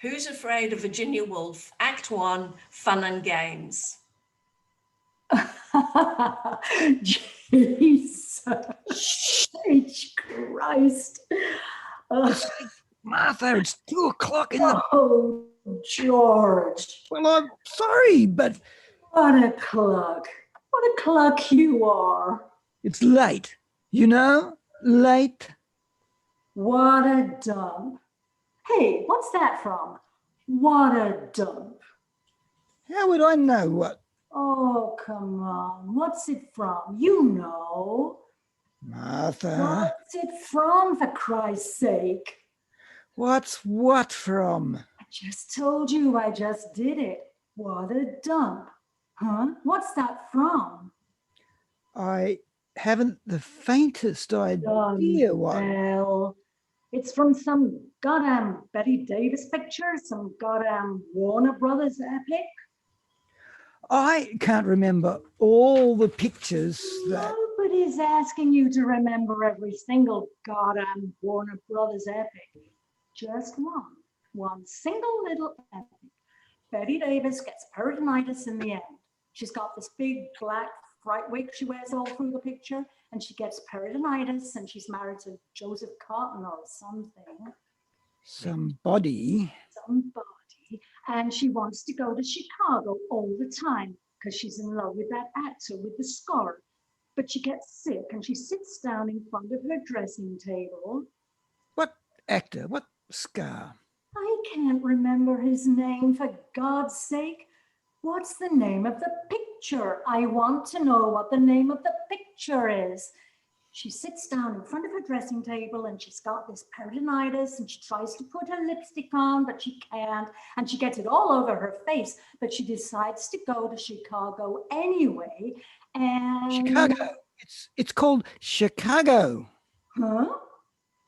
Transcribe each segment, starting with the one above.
Who's Afraid of Virginia Woolf? Act 1, Fun and Games. Jesus H. Christ. Martha, it's 2 o'clock in the... Oh, George. Well, I'm sorry, but... What a cluck. What a cluck you are. It's late, you know? Late. What a dump. Hey, what's that from? What a dump. How would I know what? Oh, come on. What's it from? You know. Martha. What's it from, for Christ's sake? What's what from? I just told you, I just did it. What a dump. Huh? What's that from? I haven't the faintest idea what. Well, it's from some goddamn Betty Davis picture, some goddamn Warner Brothers epic. I can't remember all the pictures that... Nobody's asking you to remember every single goddamn Warner Brothers epic. Just one single little epic. Betty Davis gets peritonitis in the end. She's got this big black fright wig she wears all through the picture, and she gets peritonitis, and she's married to Joseph Cotton or something. Somebody. And she wants to go to Chicago all the time because she's in love with that actor with the scar. But she gets sick and she sits down in front of her dressing table. What actor? What scar? I can't remember his name, for God's sake. What's the name of the picture? I want to know what the name of the picture is. She sits down in front of her dressing table and she's got this peritonitis and she tries to put her lipstick on, but she can't. And she gets it all over her face, but she decides to go to Chicago anyway. And Chicago. It's called Chicago. Huh?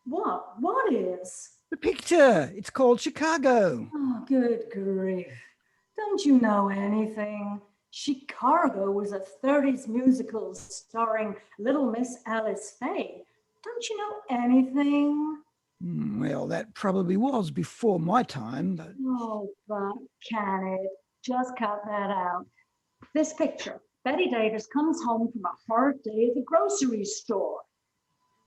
What is? The picture. It's called Chicago. Oh, good grief. Don't you know anything? Chicago was a 30s musical starring Little Miss Alice Faye. Don't you know anything? Well, that probably was before my time, but... Oh, but can it? Just cut that out. This picture. Betty Davis comes home from a hard day at the grocery store.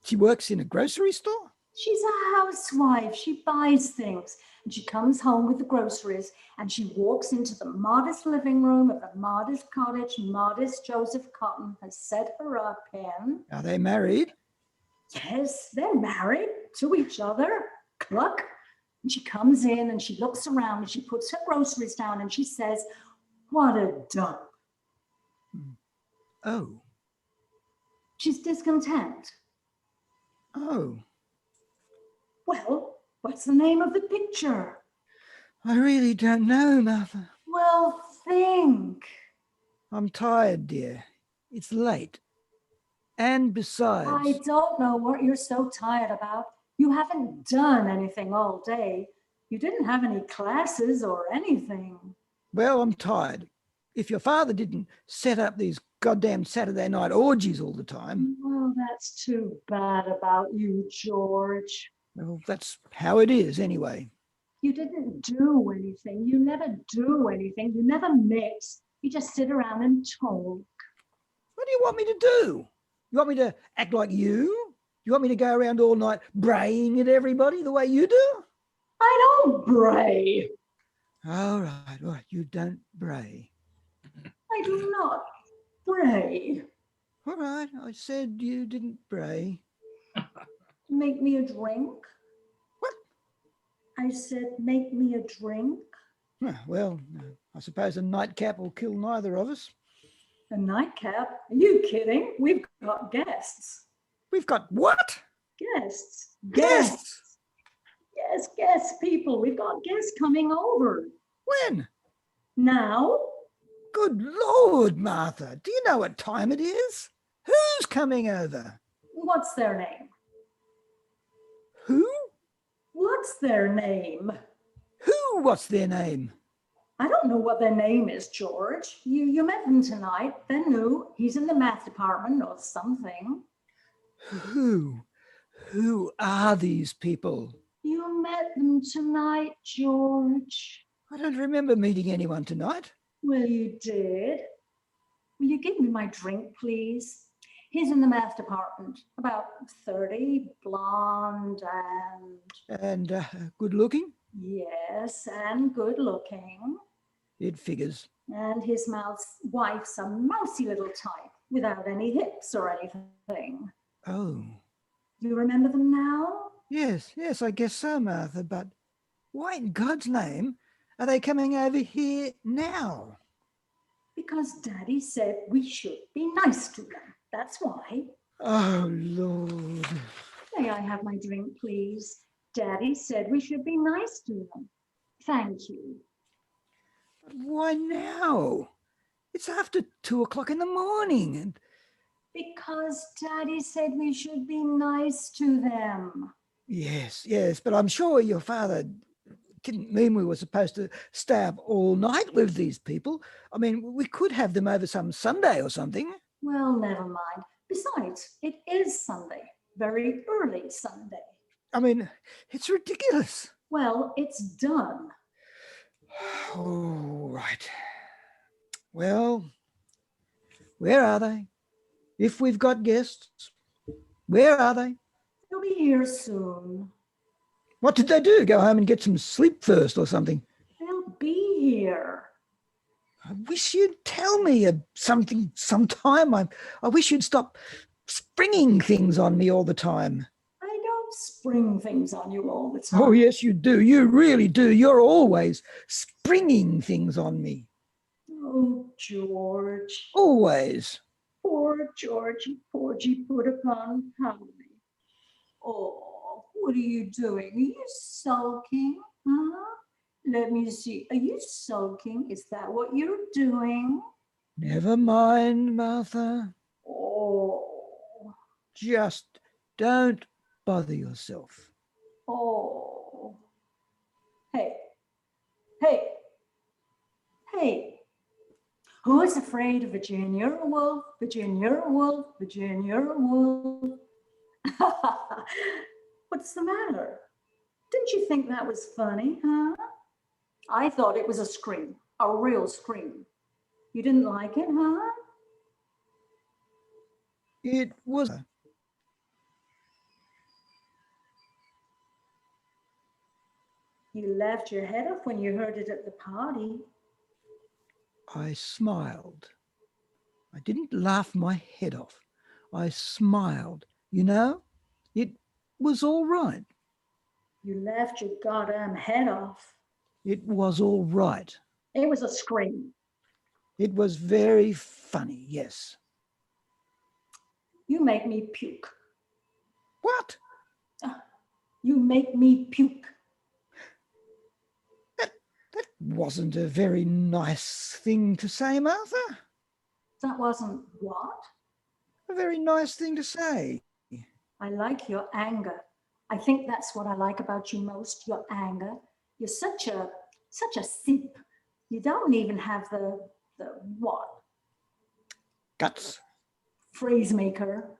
She works in a grocery store? She's a housewife. She buys things. And she comes home with the groceries and she walks into the modest living room of the modest cottage modest Joseph Cotton has set her up in. Are they married? Yes, they're married to each other. Cluck. And she comes in and she looks around and she puts her groceries down and she says, "What a dump." Oh. She's discontent. Oh. Well, what's the name of the picture? I really don't know, Martha. Well, think. I'm tired, dear. It's late. And besides... I don't know what you're so tired about. You haven't done anything all day. You didn't have any classes or anything. Well, I'm tired. If your father didn't set up these goddamn Saturday night orgies all the time... Well, that's too bad about you, George. Well, that's how it is anyway. You didn't do anything. You never do anything. You never mix. You just sit around and talk. What do you want me to do? You want me to act like you? You want me to go around all night braying at everybody the way you do? I don't bray. All right. You don't bray. I do not bray. All right, I said you didn't bray. Make me a drink. What? I said, make me a drink. Well, I suppose a nightcap will kill neither of us. A nightcap? Are you kidding? We've got guests. We've got what? Guests. Guests? Yes, guests, people. We've got guests coming over. When? Now. Good Lord, Martha. Do you know what time it is? Who's coming over? What's their name? Who? What's their name? Who? What's their name? I don't know what their name is, George. You met them tonight. They're new. He's in the math department or something. Who? Who are these people? You met them tonight, George? I don't remember meeting anyone tonight. Well, you did. Will you give me my drink, please? He's in the math department, about 30, blonde And good looking? yes, and good looking. It figures. And his wife's a mousy little type without any hips or anything. Oh, You remember them now? yes, I guess so, Martha. But why in God's name are they coming over here now? Because Daddy said we should be nice to them. That's why. Oh, Lord. May I have my drink, please? Daddy said we should be nice to them. Thank you. But why now? It's after 2 o'clock in the morning. And Because Daddy said we should be nice to them. yes, but I'm sure your father didn't mean we were supposed to stay up all night with these people. I mean, we could have them over some Sunday or something. Well, never mind. Besides, it is Sunday, very early Sunday. I mean, it's ridiculous. Well, it's done. All right. Well, where are they? If we've got guests, where are they? They'll be here soon. What did they do? Go home and get some sleep first or something? They'll be here. I wish you'd tell me something sometime. I wish you'd stop springing things on me all the time. I don't spring things on you all the time. Oh, yes, you do. You really do. You're always springing things on me. Oh, George. Always. Poor Georgie, Porgy put upon Holly. Oh, what are you doing? Are you sulking? Huh? Let me see. Are you sulking? Is that what you're doing? Never mind, Martha. Oh, Just don't bother yourself. oh. Hey. Who's afraid of Virginia Woolf? Virginia Woolf, Virginia Woolf. What's the matter? Didn't you think that was funny, huh? I thought it was a scream, a real scream. You didn't like it, huh? It was. You laughed your head off when you heard it at the party. I smiled. I didn't laugh my head off. I smiled. You know, it was all right. You laughed your goddamn head off. It was all right. It was a scream. It was very funny, yes. You make me puke. What? You make me puke. That wasn't a very nice thing to say, Martha. That wasn't what? A very nice thing to say. I like your anger. I think that's what I like about you most, your anger. You're such a simp. You don't even have the what? Guts. Phrase maker.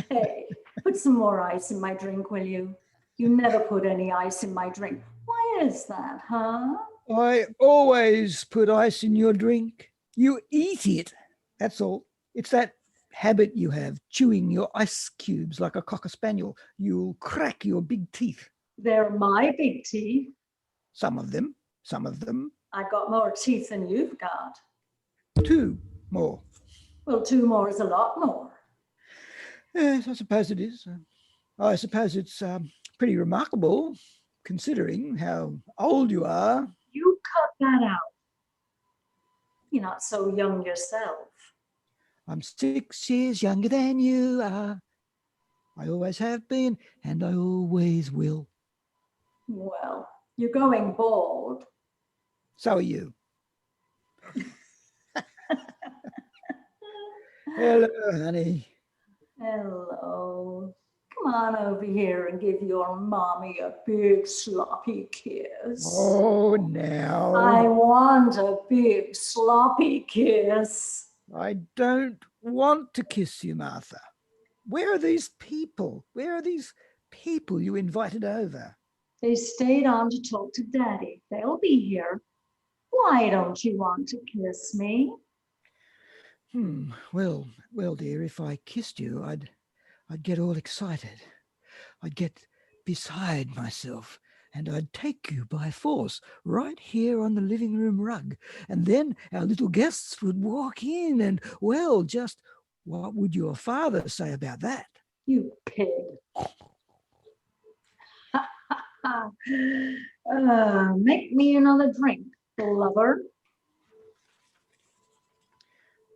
Hey, put some more ice in my drink, will you? You never put any ice in my drink. Why is that, huh? I always put ice in your drink. You eat it. That's all. It's that habit you have, chewing your ice cubes like a cocker spaniel. You'll crack your big teeth. They're my big teeth. Some of them. I got more teeth than you've got. 2 more. Well, 2 more is a lot more. Yes, I suppose it is. I suppose it's pretty remarkable, considering how old you are. You cut that out. You're not so young yourself. I'm 6 years younger than you are. I always have been, and I always will. Well, you're going bald. So are you. Hello, honey. Hello. Come on over here and give your mommy a big sloppy kiss. Oh, now. I want a big sloppy kiss. I don't want to kiss you, Martha. Where are these people? Where are these people you invited over? They stayed on to talk to Daddy. They'll be here. Why don't you want to kiss me? Well, dear, if I kissed you, I'd get all excited. I'd get beside myself, and I'd take you by force right here on the living room rug. And then our little guests would walk in and, well, just what would your father say about that? You pig. Make me another drink, lover.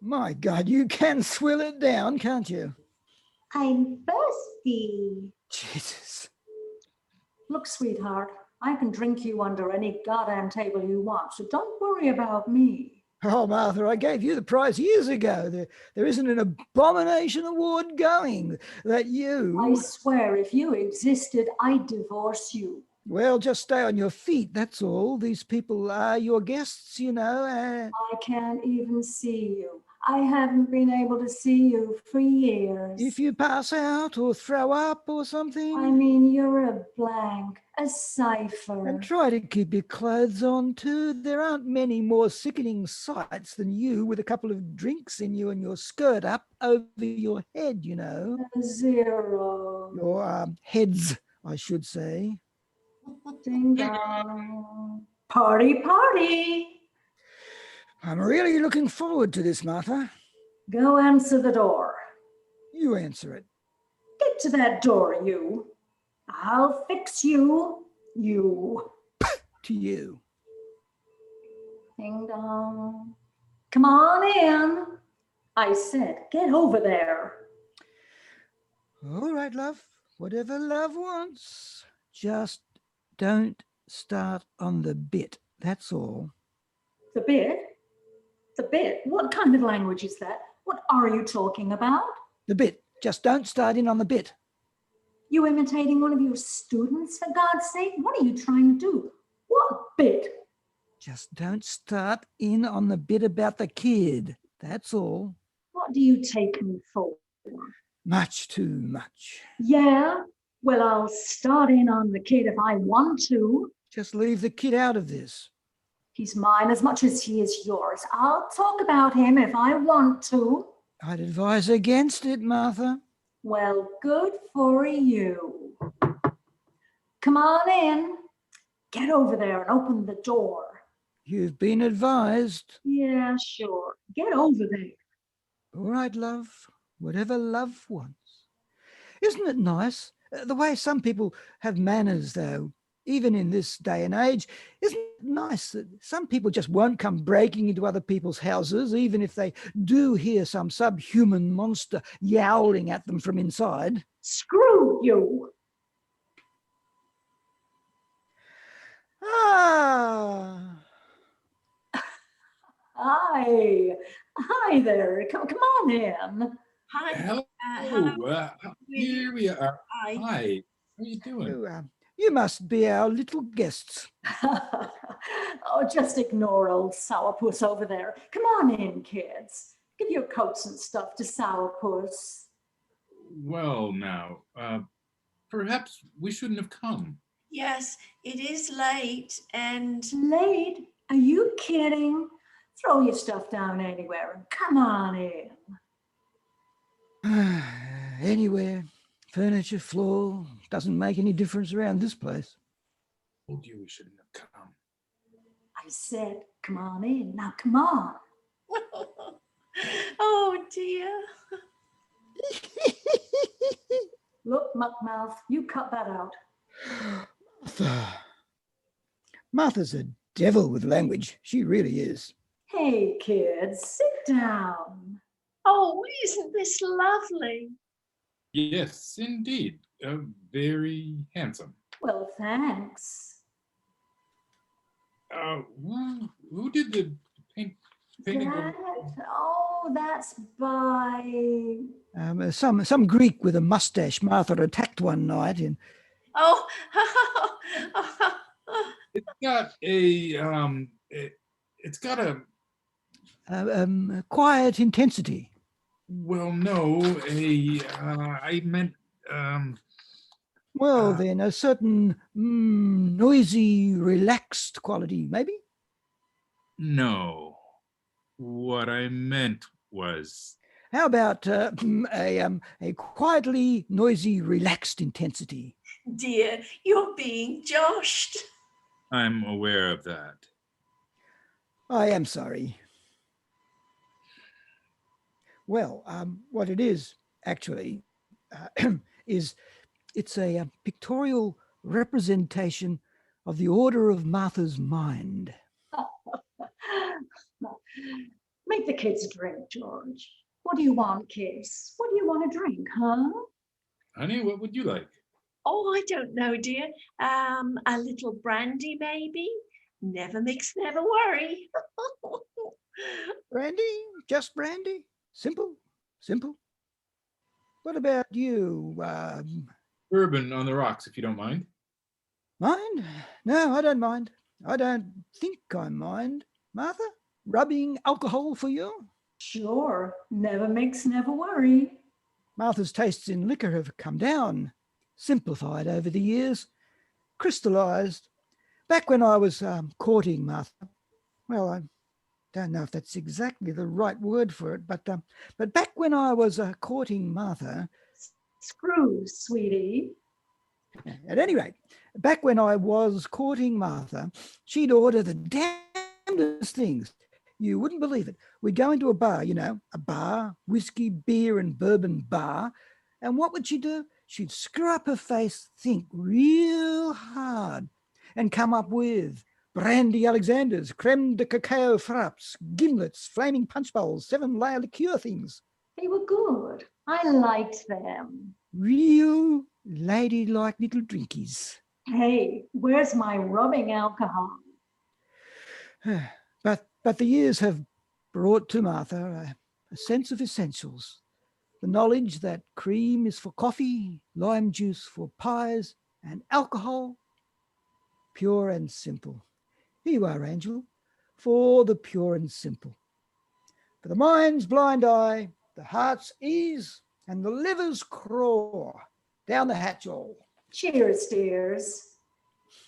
My God, you can swill it down, can't you? I'm thirsty. Jesus. Look, sweetheart, I can drink you under any goddamn table you want, so don't worry about me. Oh, Martha, I gave you the prize years ago. There isn't an abomination award going that you... I swear, if you existed, I'd divorce you. Well, just stay on your feet, that's all. These people are your guests, you know. I can't even see you. I haven't been able to see you for years. If you pass out or throw up or something... I mean, you're a blank, a cipher. And try to keep your clothes on too. There aren't many more sickening sights than you with a couple of drinks in you and your skirt up over your head, you know. Zero. Your heads, I should say. Ding dong. Party, party. I'm really looking forward to this, Martha. Go answer the door. You answer it. Get to that door, you. I'll fix you, you. To you. Ding dong. Come on in. I said, get over there. All right, love. Whatever love wants. Just don't start on the bit. That's all. The bit? The bit? What kind of language is that? What are you talking about? The bit. Just don't start in on the bit. You imitating one of your students, for God's sake? What are you trying to do? What bit? Just don't start in on the bit about the kid. That's all. What do you take me for? Much too much. Yeah? Well, I'll start in on the kid if I want to. Just leave the kid out of this. He's mine as much as he is yours. I'll talk about him if I want to. I'd advise against it, Martha. Well, good for you. Come on in. Get over there and open the door. You've been advised. Yeah, sure. Get over there. All right, love. Whatever love wants. Isn't it nice? The way some people have manners, though, even in this day and age. Isn't it nice that some people just won't come breaking into other people's houses, even if they do hear some subhuman monster yowling at them from inside? Screw you. Ah. Hi there. Come on in. Hi. Hello. Hello. Here we are. Hi. Hi. How are you doing? You must be our little guests. Oh, just ignore old Sourpuss over there. Come on in, kids. Give your coats and stuff to Sourpuss. Well, now, perhaps we shouldn't have come. Yes, it is late and Late? Are you kidding? Throw your stuff down anywhere and come on in. Anywhere, furniture, floor, doesn't make any difference around this place. Told you we shouldn't have come. I said, come on in. Now, come on. oh dear. Look, Muckmouth, you cut that out. Martha's a devil with language. She really is. Hey, kids, sit down. Oh, isn't this lovely? Yes, indeed. Very handsome. Well, thanks. Who did the painting? That's by... Some Greek with a mustache Martha attacked one night in. Oh, It's got a quiet intensity. Well, no, I meant, Well, Uh, then, a certain noisy, relaxed quality, maybe? no. What I meant was, How about a quietly noisy, relaxed intensity? Dear, you're being joshed. I'm aware of that. I am sorry. Well, what it is actually is it's a pictorial representation of the order of Martha's mind. Make the kids drink, George. What do you want, kids? What do you want to drink, huh? Honey, what would you like? Oh, I don't know, dear. A little brandy, maybe? Never mix, never worry. Brandy? Just brandy? Simple? Simple? What about you? Bourbon on the rocks, if you don't mind. Mind? No, I don't mind. I don't think I mind. Martha, rubbing alcohol for you? Sure. Never mix, never worry. Martha's tastes in liquor have come down, simplified over the years, crystallized. Back when I was courting Martha, well, I don't know if that's exactly the right word for it, but back when I was courting Martha, Screws, sweetie. at any rate, back when I was courting Martha, she'd order the damnedest things. You wouldn't believe it. We'd go into a bar, a bar, whiskey, beer, and bourbon bar. And what would she do? She'd screw up her face, think real hard, and come up with brandy Alexanders, creme de cacao frappes, gimlets, flaming punch bowls, 7-layer liqueur things. They were good. I liked them. Real ladylike little drinkies. Hey, where's my rubbing alcohol? But the years have brought to Martha a sense of essentials. The knowledge that cream is for coffee, lime juice for pies, and alcohol, pure and simple. Here you are, Angel, for the pure and simple. For the mind's blind eye, the heart's ease, and the liver's craw. Down the hatch all. Cheers, dears.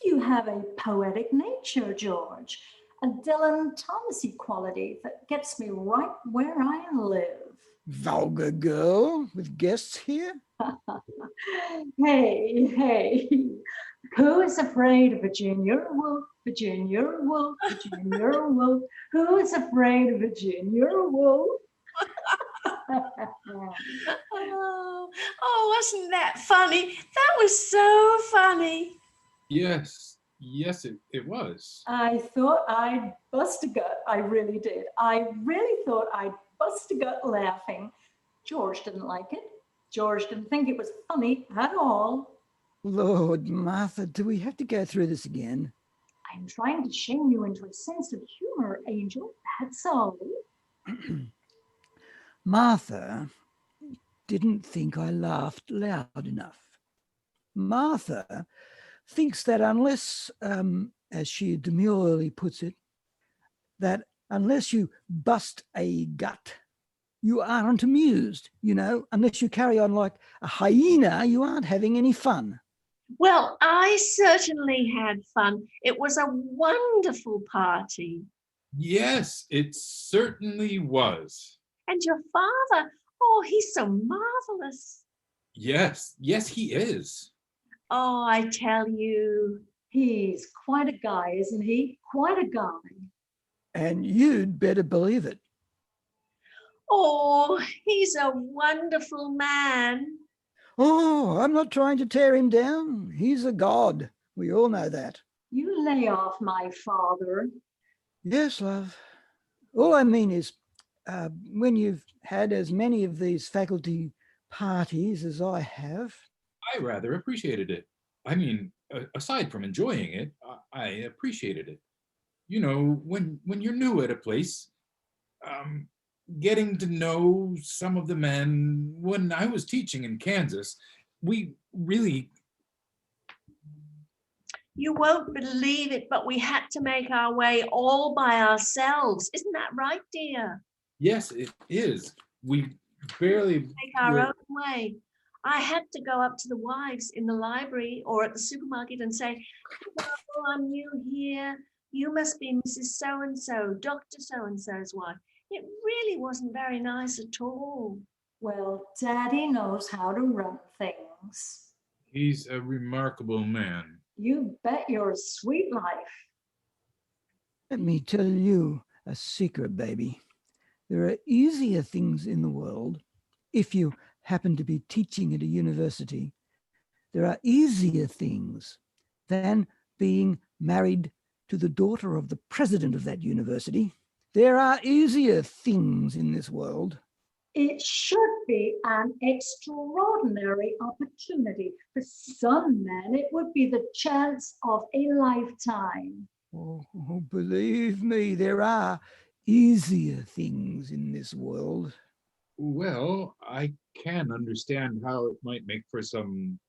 You have a poetic nature, George. A Dylan Thomasy quality that gets me right where I live. Vulgar girl with guests here. Hey, who is afraid of Virginia Woolf, Virginia Woolf, Virginia Woolf? Who is afraid of Virginia Woolf? Oh, wasn't that funny? That was so funny. Yes, it was. I thought I'd bust a gut. I really did. I really thought I'd bust a gut laughing. George didn't like it. George didn't think it was funny at all. Lord, Martha, do we have to go through this again? I'm trying to shame you into a sense of humor, Angel. That's all. Martha didn't think I laughed loud enough. Martha thinks that unless, as she demurely puts it, that unless you bust a gut, you aren't amused, unless you carry on like a hyena, you aren't having any fun. Well, I certainly had fun. It was a wonderful party. Yes, it certainly was. And your father, oh, he's so marvelous. Yes, he is. Oh, I tell you. He's quite a guy, isn't he? Quite a guy. And you'd better believe it. Oh, he's a wonderful man. Oh, I'm not trying to tear him down. He's a god. We all know that. You lay off my father. Yes, love. All I mean is, when you've had as many of these faculty parties as I have. I rather appreciated it. I mean, aside from enjoying it, I appreciated it. When you're new at a place, getting to know some of the men. When I was teaching in Kansas, we really... You won't believe it, but we had to make our way all by ourselves. Isn't that right, dear? Yes, it is. We barely. Take our own way. I had to go up to the wives in the library or at the supermarket and say, "Hello, I'm new here. You must be Mrs. So-and-so, Dr. So-and-so's wife." It really wasn't very nice at all. Well, Daddy knows how to run things. He's a remarkable man. You bet your sweet life. Let me tell you a secret, baby. There are easier things in the world. If you happen to be teaching at a university, there are easier things than being married to the daughter of the president of that university. There are easier things in this world. It should be an extraordinary opportunity. For some men, it would be the chance of a lifetime. Oh, believe me, there are easier things in this world. Well, I can understand how it might make for some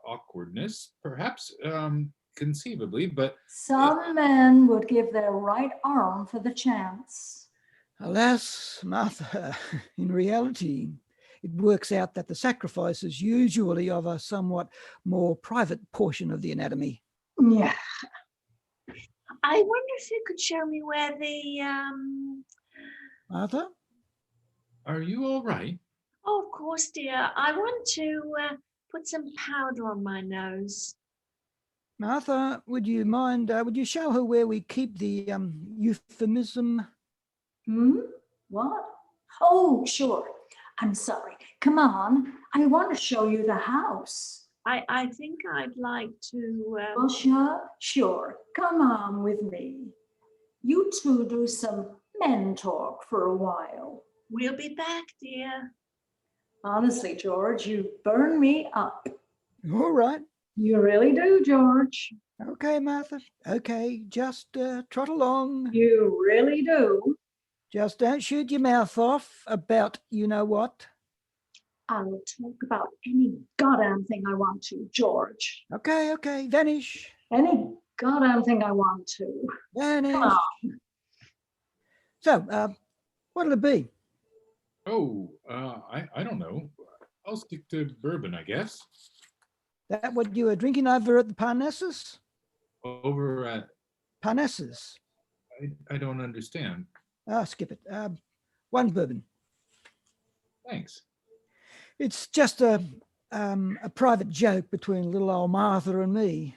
awkwardness, perhaps, conceivably, but Some men would give their right arm for the chance. Alas, Martha, in reality, it works out that the sacrifice is usually of a somewhat more private portion of the anatomy. Yeah. I wonder if you could show me where the, Martha? are you all right? oh, of course, dear. I want to put some powder on my nose. Martha, would you mind, would you show her where we keep the euphemism? What? Oh, sure. I'm sorry. Come on. I want to show you the house. I think I'd like to. Well, sure. Come on with me. You two do some men talk for a while. We'll be back, dear. Honestly, George, you burn me up. All right. You really do, George. Okay, Martha. Okay, just trot along. You really do. Just don't shoot your mouth off about you know what. I'll talk about any goddamn thing I want to, George. Okay, vanish. Any goddamn thing I want to. Vanish. Come on. So, what'll it be? Oh, I don't know. I'll stick to bourbon, I guess. That what you were drinking over at the Parnassus? Over at, Parnassus. I don't understand. Skip it. One bourbon. Thanks. It's just a private joke between little old Martha and me.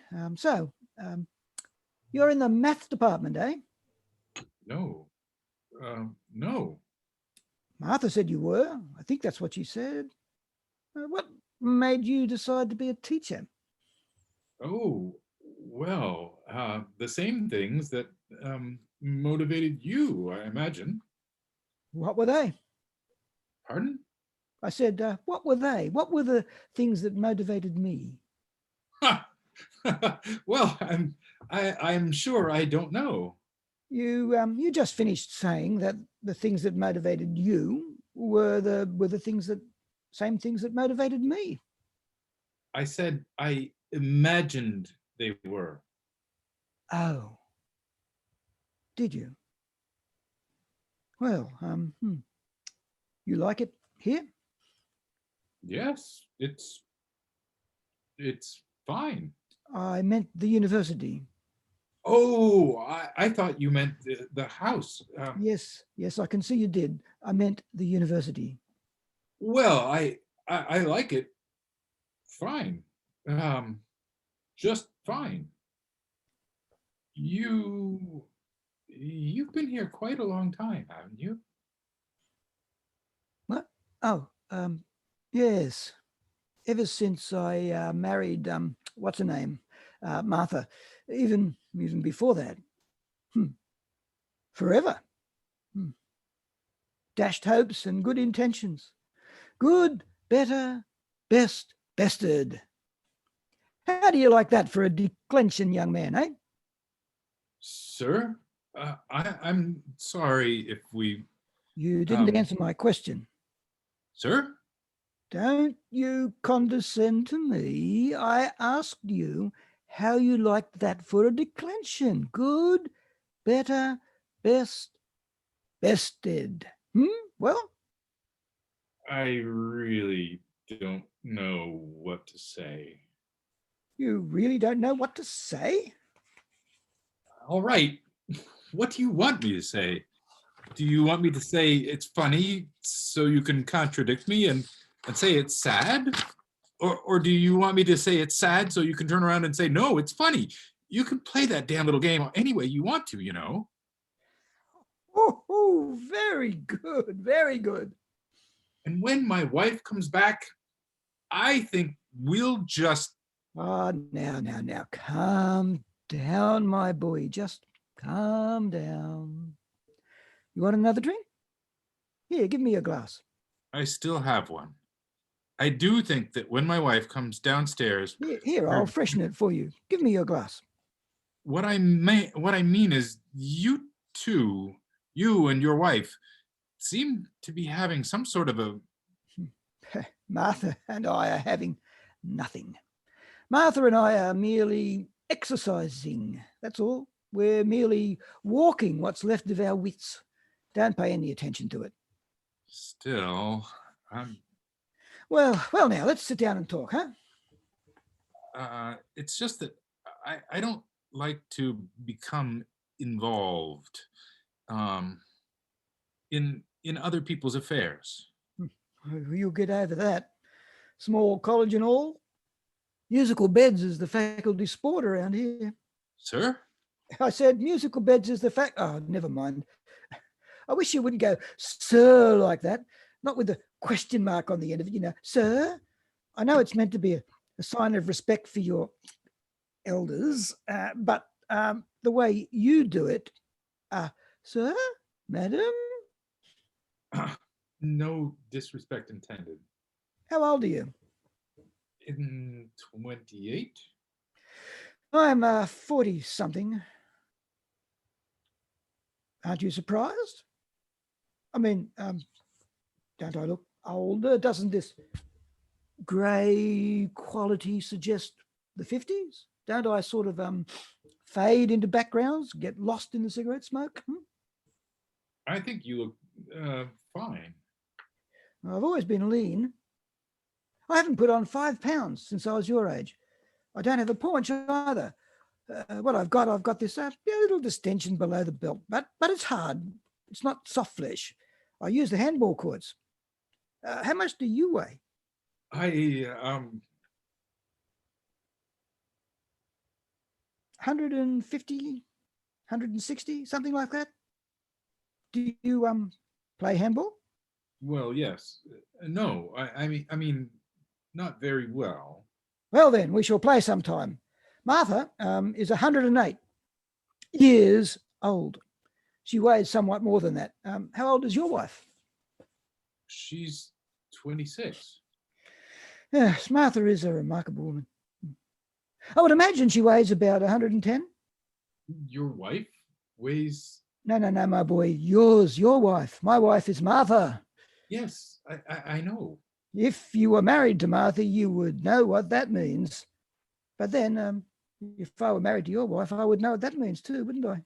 You're in the math department, eh? No. No. Martha said you were. I think that's what she said. What made you decide to be a teacher? Oh, well, the same things that motivated you, I imagine. What were they? Pardon? I said, what were they? What were the things that motivated me? Well, I'm sure I don't know. You just finished saying that the things that motivated you were the same things that motivated me. I said I imagined they were. Oh, did you? Well, you like it here? Yes, it's fine. I meant the university. Oh, I thought you meant the house. Yes, I can see you did. I meant the university. Well, I like it. Fine. Just fine. You've been here quite a long time, haven't you? What? Oh, yes. Ever since I married, what's her name? Martha. Even before that. Forever. Dashed hopes and good intentions. Good, better, best, bested. How do you like that for a declension young man, eh? Sir, I'm sorry if we... You didn't answer my question. Sir? Don't you condescend to me. I asked you how you liked that for a declension. Good, better, best, bested. Well, I really don't know what to say. You really don't know what to say? All right. What do you want me to say? Do you want me to say it's funny so you can contradict me and say it's sad? Or do you want me to say it's sad so you can turn around and say, no, it's funny? You can play that damn little game any way you want to, you know? Oh, very good, very good. And when my wife comes back, I think we'll just... Ah, now, calm down, my boy. Just calm down. You want another drink? Here, give me a glass. I still have one. I do think that when my wife comes downstairs... Here, I'll freshen it for you. Give me your glass. What I mean is you two, you and your wife, seem to be having some sort of a... Martha and I are having nothing. Martha and I are merely exercising, that's all. We're merely walking what's left of our wits. Don't pay any attention to it. Still, I'm... Well, now, let's sit down and talk, huh? It's just that I don't like to become involved in other people's affairs. You'll get over that. Small college and all. Musical beds is the faculty sport around here. Sir? I said musical beds is the oh, never mind. I wish you wouldn't go, sir, like that. Not with the question mark on the end of it, you know. Sir? I know it's meant to be a sign of respect for your elders, but the way you do it, sir, madam? No disrespect intended. How old are you? In 28? I'm 40-something. Aren't you surprised? I mean, don't I look older? Doesn't this grey quality suggest the 50s? Don't I sort of fade into backgrounds, get lost in the cigarette smoke? I think you look fine. I've always been lean. I haven't put on 5 pounds since I was your age. I don't have a paunch either. What I've got this little distension below the belt, but it's hard. It's not soft flesh. I use the handball cords. How much do you weigh? I 150, 160, something like that. Do you play handball? Well, yes. No, I mean, not very well. Well, then, we shall play sometime. Martha is 108 years old. She weighs somewhat more than that. How old is your wife? She's 26. Yes, Martha is a remarkable woman. I would imagine she weighs about 110. Your wife weighs... No, my boy. Your wife. My wife is Martha. Yes, I know. If you were married to Martha, you would know what that means. But then, if I were married to your wife, I would know what that means too, wouldn't I?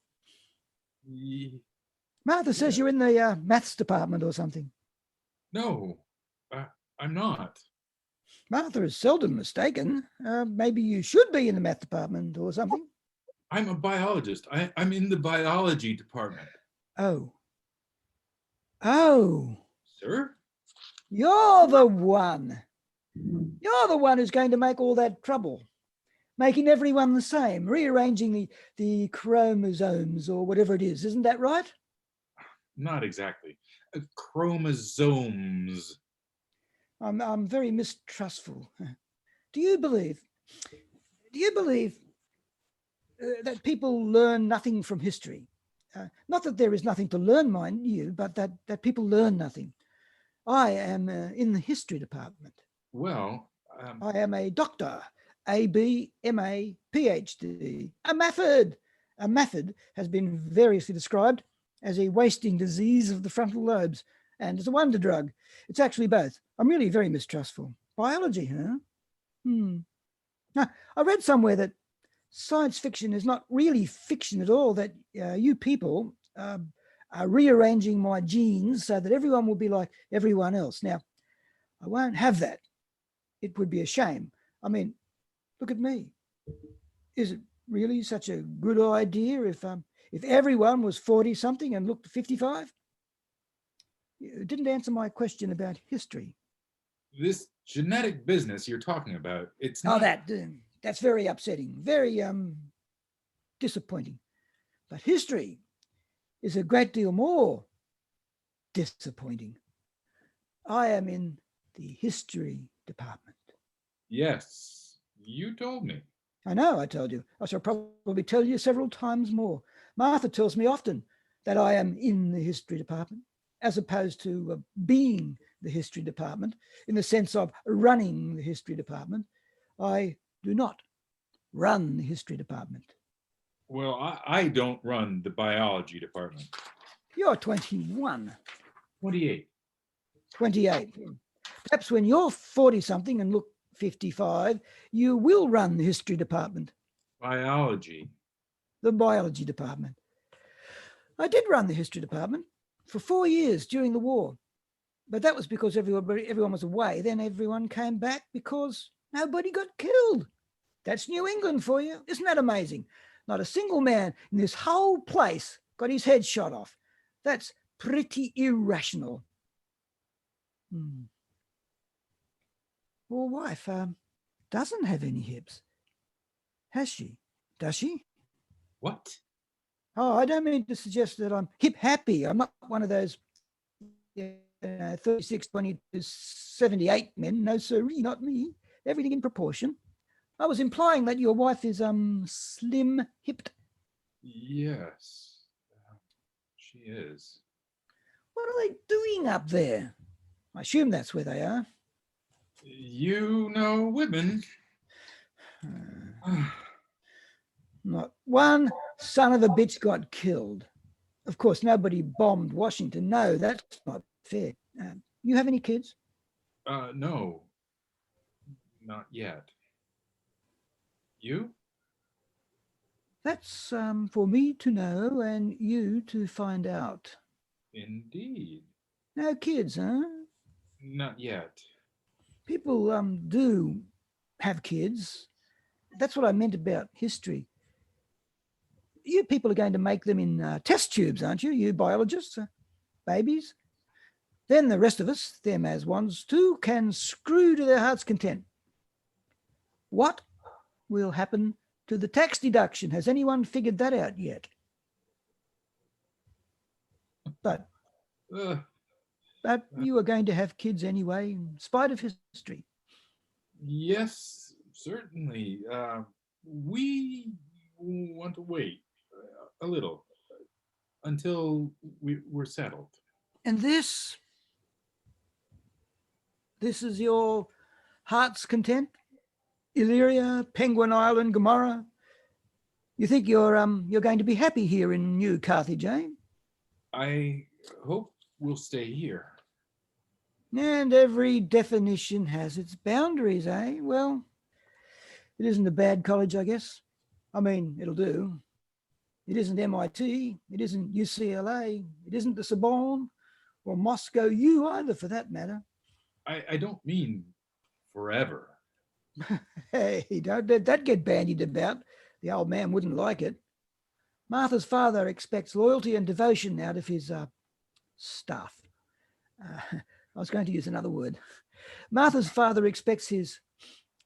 Martha says you're in the maths department or something. No, I'm not. Martha is seldom mistaken. Maybe you should be in the math department or something. I'm a biologist. I'm in the biology department. Oh. Sir? You're the one. You're the one who's going to make all that trouble. Making everyone the same, rearranging the chromosomes or whatever it is. Isn't that right? Not exactly. Chromosomes. I'm very mistrustful. Do you believe that people learn nothing from history? Not that there is nothing to learn, mind you, but that people learn nothing. I am in the history department. Well, I am a doctor, AB, MA, PhD, a maphid. A maphid has been variously described as a wasting disease of the frontal lobes and as a wonder drug. It's actually both. I'm really very mistrustful. Biology, huh? Now, I read somewhere that science fiction is not really fiction at all, that you people are rearranging my genes so that everyone will be like everyone else. Now, I won't have that. It would be a shame. I mean, look at me. Is it really such a good idea if everyone was 40 something and looked 55? You didn't answer my question about history. This genetic business you're talking about, it's not. That's very upsetting, very disappointing. But history is a great deal more disappointing. I am in the history department. Yes, you told me. I know, I told you. I shall probably tell you several times more. Martha tells me often that I am in the history department, as opposed to being the history department, in the sense of running the history department. I do not run the history department. Well, I don't run the biology department. You're 21. 28. 28. Perhaps when you're 40 something and look 55, you will run the history department. Biology. The biology department. I did run the history department for 4 years during the war, but that was because everyone was away. Then everyone came back because nobody got killed. That's New England for you. Isn't that amazing? Not a single man in this whole place got his head shot off. That's pretty irrational. Your wife doesn't have any hips, has she? Does she? What? Oh, I don't mean to suggest that I'm hip happy. I'm not one of those 36, 20 to 78 men. No, sirree, not me. Everything in proportion. I was implying that your wife is slim hipped. Yes, she is. What are they doing up there? I assume that's where they are. You know women. Not one son of a bitch got killed. Of course, nobody bombed Washington. No, that's not fair. You have any kids? No, not yet. You? That's for me to know and you to find out. Indeed. No kids, huh? Not yet. People do have kids. That's what I meant about history. You people are going to make them in test tubes, aren't you? You biologists, babies. Then the rest of us, them as ones too, can screw to their heart's content. What will happen to the tax deduction? Has anyone figured that out yet? But you are going to have kids anyway, in spite of history. Yes, certainly. We want to wait a little until we're settled. And this is your heart's content? Illyria, Penguin Island, Gomorrah? You think you're going to be happy here in New Carthage, eh? I hope we'll stay here. And every definition has its boundaries, eh? Well, it isn't a bad college, I guess. I mean, it'll do. It isn't MIT. It isn't UCLA. It isn't the Sorbonne or Moscow U either, for that matter. I don't mean forever. Hey, don't let that get bandied about. The old man wouldn't like it. Martha's father expects loyalty and devotion out of his staff. I was going to use another word. Martha's father expects his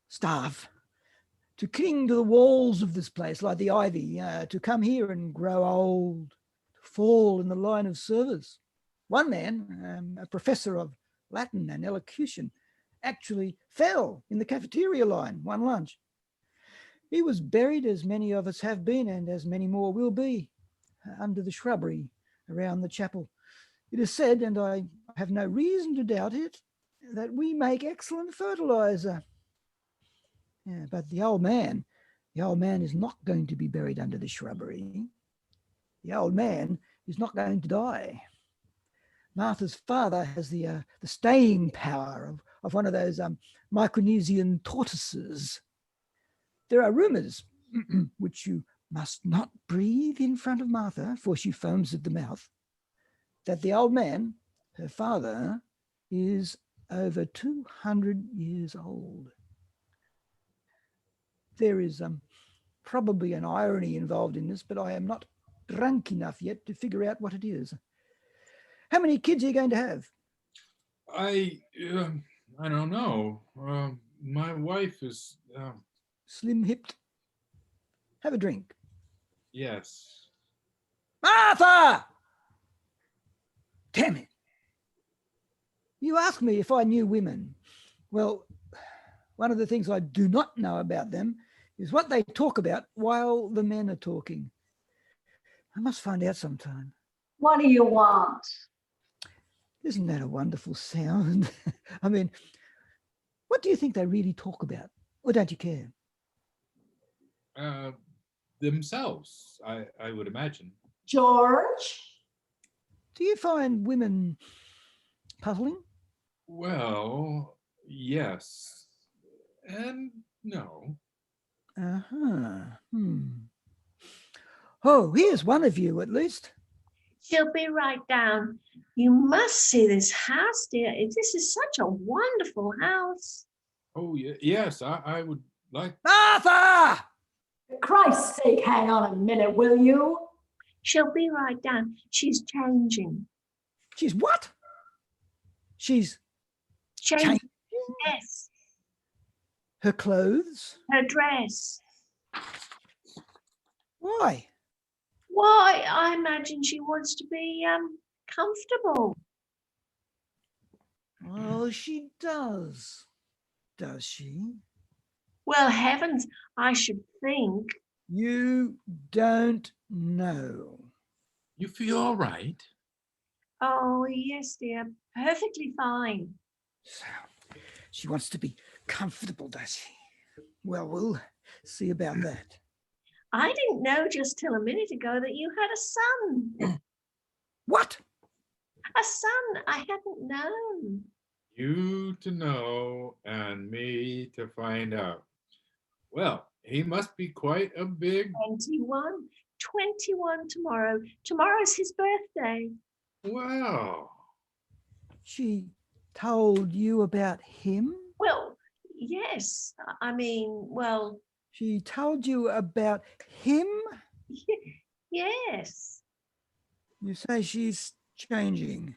staff to cling to the walls of this place like the ivy, to come here and grow old, to fall in the line of service. One man, a professor of Latin and elocution, actually fell in the cafeteria line one lunch. He was buried, as many of us have been and as many more will be, under the shrubbery around the chapel. It is said, and I have no reason to doubt it, that we make excellent fertilizer. Yeah, but the old man is not going to be buried under the shrubbery. The old man is not going to die. Martha's father has the staying power of one of those Micronesian tortoises. There are rumors, which you must not breathe in front of Martha, for she foams at the mouth, that the old man, her father, is over 200 years old. There is probably an irony involved in this, but I am not drunk enough yet to figure out what it is. How many kids are you going to have? I don't know. My wife is, Slim-hipped. Have a drink. yes. Martha! Damn it. You asked me if I knew women. Well, one of the things I do not know about them is what they talk about while the men are talking. I must find out sometime. What do you want? Isn't that a wonderful sound? I mean, what do you think they really talk about? Or don't you care? Themselves, I would imagine. George? Do you find women puzzling? Well, yes. And no. Uh-huh. Oh, here's one of you at least. She'll be right down. You must see this house, dear. This is such a wonderful house. Oh, yes, I would like. Martha! For Christ's sake, hang on a minute, will you? She'll be right down. She's changing. She's what? She's Changing. Yes. her clothes? Her dress. Why? Why, I imagine she wants to be comfortable. Oh, she does she? Well, heavens, I should think. You don't know. You feel all right? Oh, yes, dear. Perfectly fine. So, she wants to be comfortable, does she? Well, we'll see about that. I didn't know just till a minute ago that you had a son. What? A son. I hadn't known. You to know and me to find out. Well, he must be quite a big. 21. 21 tomorrow. Tomorrow's his birthday. Wow. She told you about him? Well, yes. I mean, well, She told you about him? yes. You say she's changing.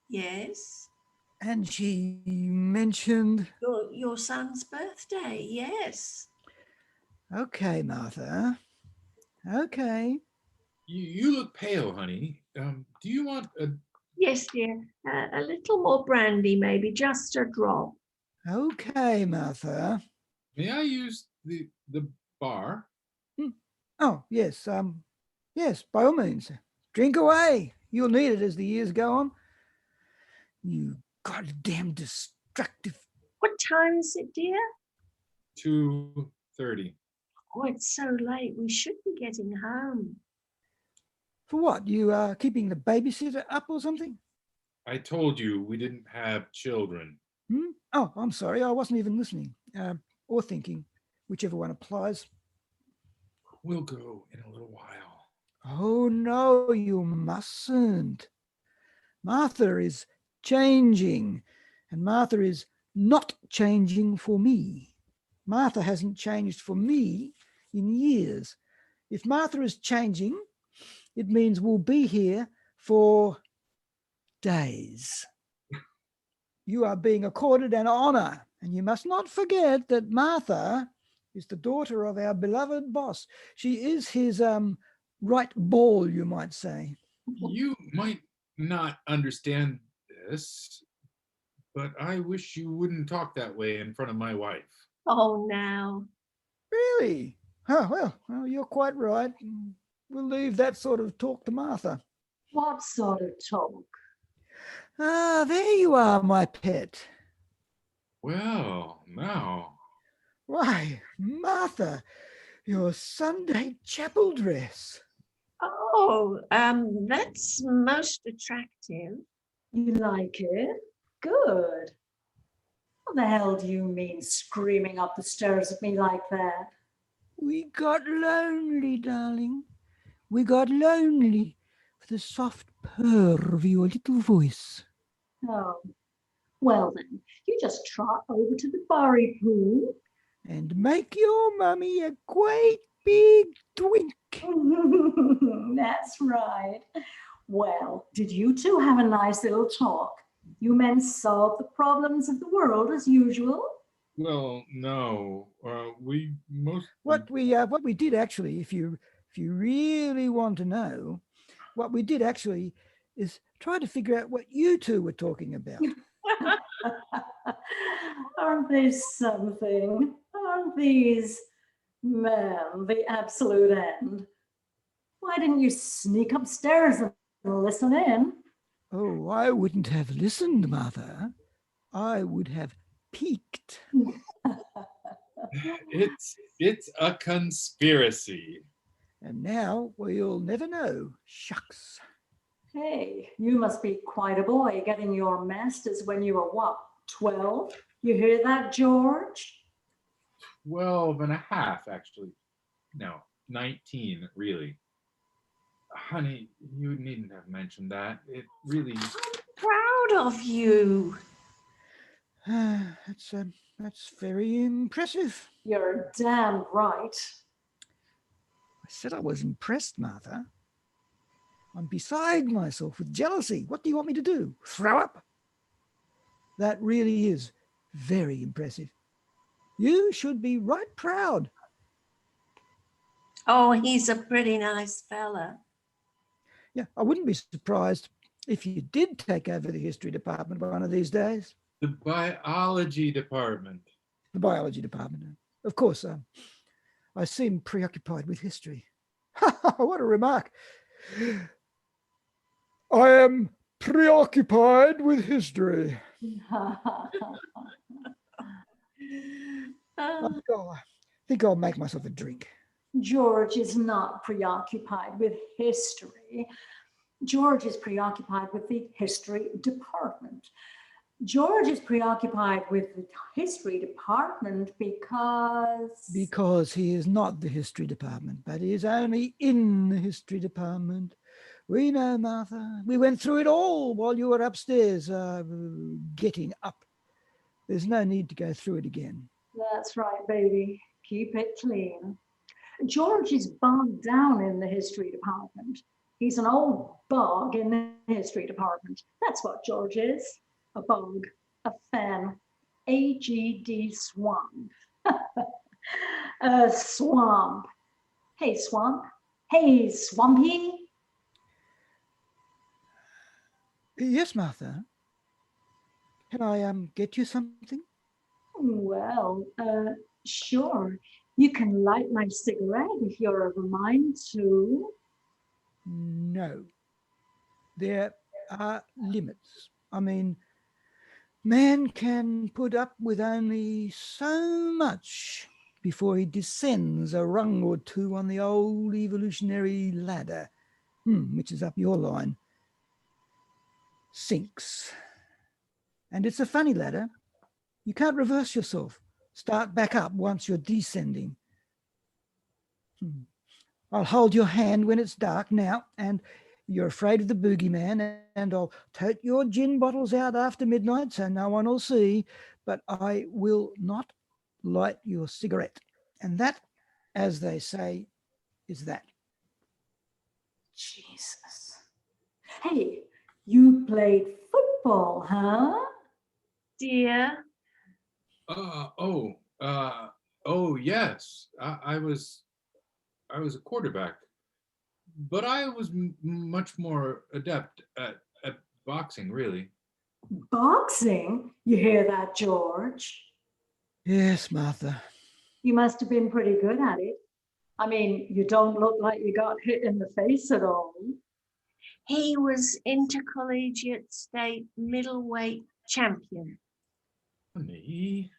Yes. And she mentioned... Your son's birthday, yes. Okay, Martha. Okay. You look pale, honey. Do you want a... Yes, dear. A little more brandy, maybe, just a drop. Okay, Martha. May I use the bar? Oh, yes. Yes, by all means. Drink away. You'll need it as the years go on. You goddamn destructive... What time is it, dear? 2:30. Oh, it's so late. We should be getting home. For what? You are keeping the babysitter up or something? I told you we didn't have children. Oh, I'm sorry. I wasn't even listening. Or thinking, whichever one applies. We'll go in a little while. Oh, no, you mustn't. Martha is changing, and Martha is not changing for me. Martha hasn't changed for me in years. If Martha is changing, it means we'll be here for days. You are being accorded an honor, and you must not forget that Martha is the daughter of our beloved boss. She is his right ball, you might say. You might not understand this, but I wish you wouldn't talk that way in front of my wife. Oh, now. Really? Oh, well, you're quite right. We'll leave that sort of talk to Martha. What sort of talk? Ah, there you are, my pet. Well, now. Why, Martha, your Sunday chapel dress. Oh, that's most attractive. You like it? Good. What the hell do you mean screaming up the stairs at me like that? We got lonely, darling. We got lonely with the soft purr of your little voice. Oh, Well then, you just trot over to the Barry pool. And make your mummy a great big drink. That's right. Well, did you two have a nice little talk? You men solve the problems of the world as usual? Well, no. We most. What we did actually, if you really want to know, what we did actually is try to figure out what you two were talking about. Aren't they something? Aren't these, man, the absolute end? Why didn't you sneak upstairs and listen in? Oh, I wouldn't have listened, Mother. I would have peeked. It's a conspiracy. And now we'll never know. Shucks. Hey, you must be quite a boy getting your master's when you were what, 12? You hear that, George? 12 and a half, actually. No, 19, really. Honey, you needn't have mentioned that. It really. Proud of you. That's very impressive. You're damn right. I said I was impressed, Martha. I'm beside myself with jealousy. What do you want me to do? Throw up? That really is very impressive. You should be right proud. Oh, he's a pretty nice fella. Yeah, I wouldn't be surprised if you did take over the history department one of these days. The biology department. The biology department. Of course, I seem preoccupied with history. What a remark. I am preoccupied with history. I think I'll make myself a drink. George is not preoccupied with history. George is preoccupied with the history department. George is preoccupied with the history department because he is not the history department, but he is only in the history department. We know, Martha. We went through it all while you were upstairs getting up. There's no need to go through it again. That's right, baby. Keep it clean. George is bogged down in the history department. He's an old bog in the history department. That's what George is. A bog, a fen, AGD swamp. A swamp. Hey, swamp. Hey, swampy. Yes, Martha. Can I get you something? Well, sure. You can light my cigarette if you're of a mind to. No. There are limits. I mean, man can put up with only so much before he descends a rung or two on the old evolutionary ladder, which is up your line. Sinks. And it's a funny ladder. You can't reverse yourself. Start back up once you're descending. I'll hold your hand when it's dark now, and you're afraid of the boogeyman, and I'll tote your gin bottles out after midnight so no one will see, but I will not light your cigarette. And that, as they say, is that. Jesus. Hey, you played football, huh? Dear. Yes. I was a quarterback, but I was much more adept at boxing, really. Boxing? You hear that, George? Yes, Martha. You must have been pretty good at it. I mean, you don't look like you got hit in the face at all. He was intercollegiate state middleweight champion. Me?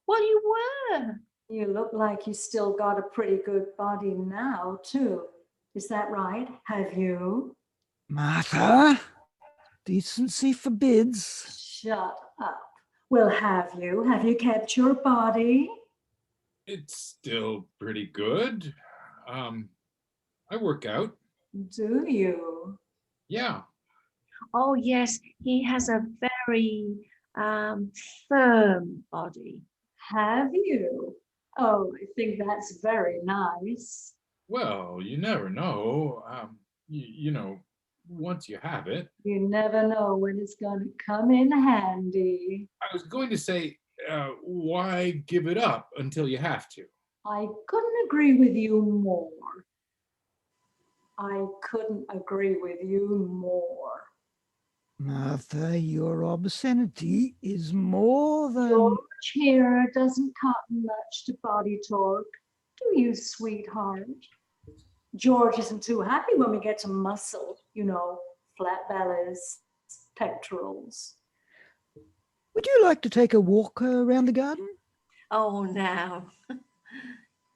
Well, you were. You look like you still got a pretty good body now, too. Is that right? Have you? Martha, decency forbids. Shut up. Well, have you? Have you kept your body? It's still pretty good. I work out. Do you? Yeah. Oh, yes, he has a very firm body. Have you? Oh, I think that's very nice. Well, you never know. You know, once you have it. You never know when it's going to come in handy. I was going to say, why give it up until you have to? I couldn't agree with you more. I couldn't agree with you more. Martha, your obscenity is more than... George here doesn't cotton much to body talk, do you, sweetheart? George isn't too happy when we get to muscle, you know, flat bellies, pectorals. Would you like to take a walk around the garden? Oh, now.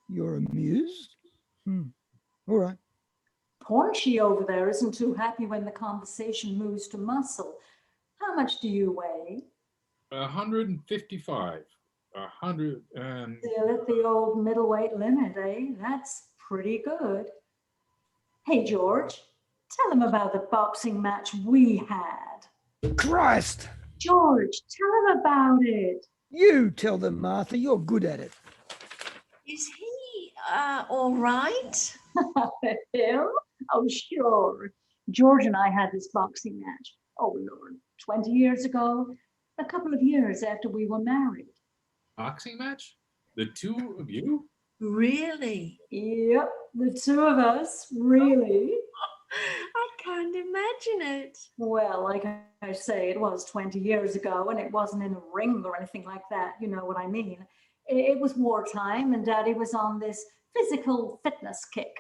You're amused? All right. Paunchy over there isn't too happy when the conversation moves to muscle. How much do you weigh? 155. 100 and... Still at the old middleweight limit, eh? That's pretty good. Hey, George, tell him about the boxing match we had. Christ! George, tell him about it. You tell them, Martha. You're good at it. Is he all right? Him? Oh, sure. George and I had this boxing match. Oh, Lord, 20 years ago, a couple of years after we were married. Boxing match? The two of you? Really? Yep, the two of us, really. I can't imagine it. Well, like I say, it was 20 years ago, and it wasn't in a ring or anything like that. You know what I mean? It was wartime, and Daddy was on this physical fitness kick.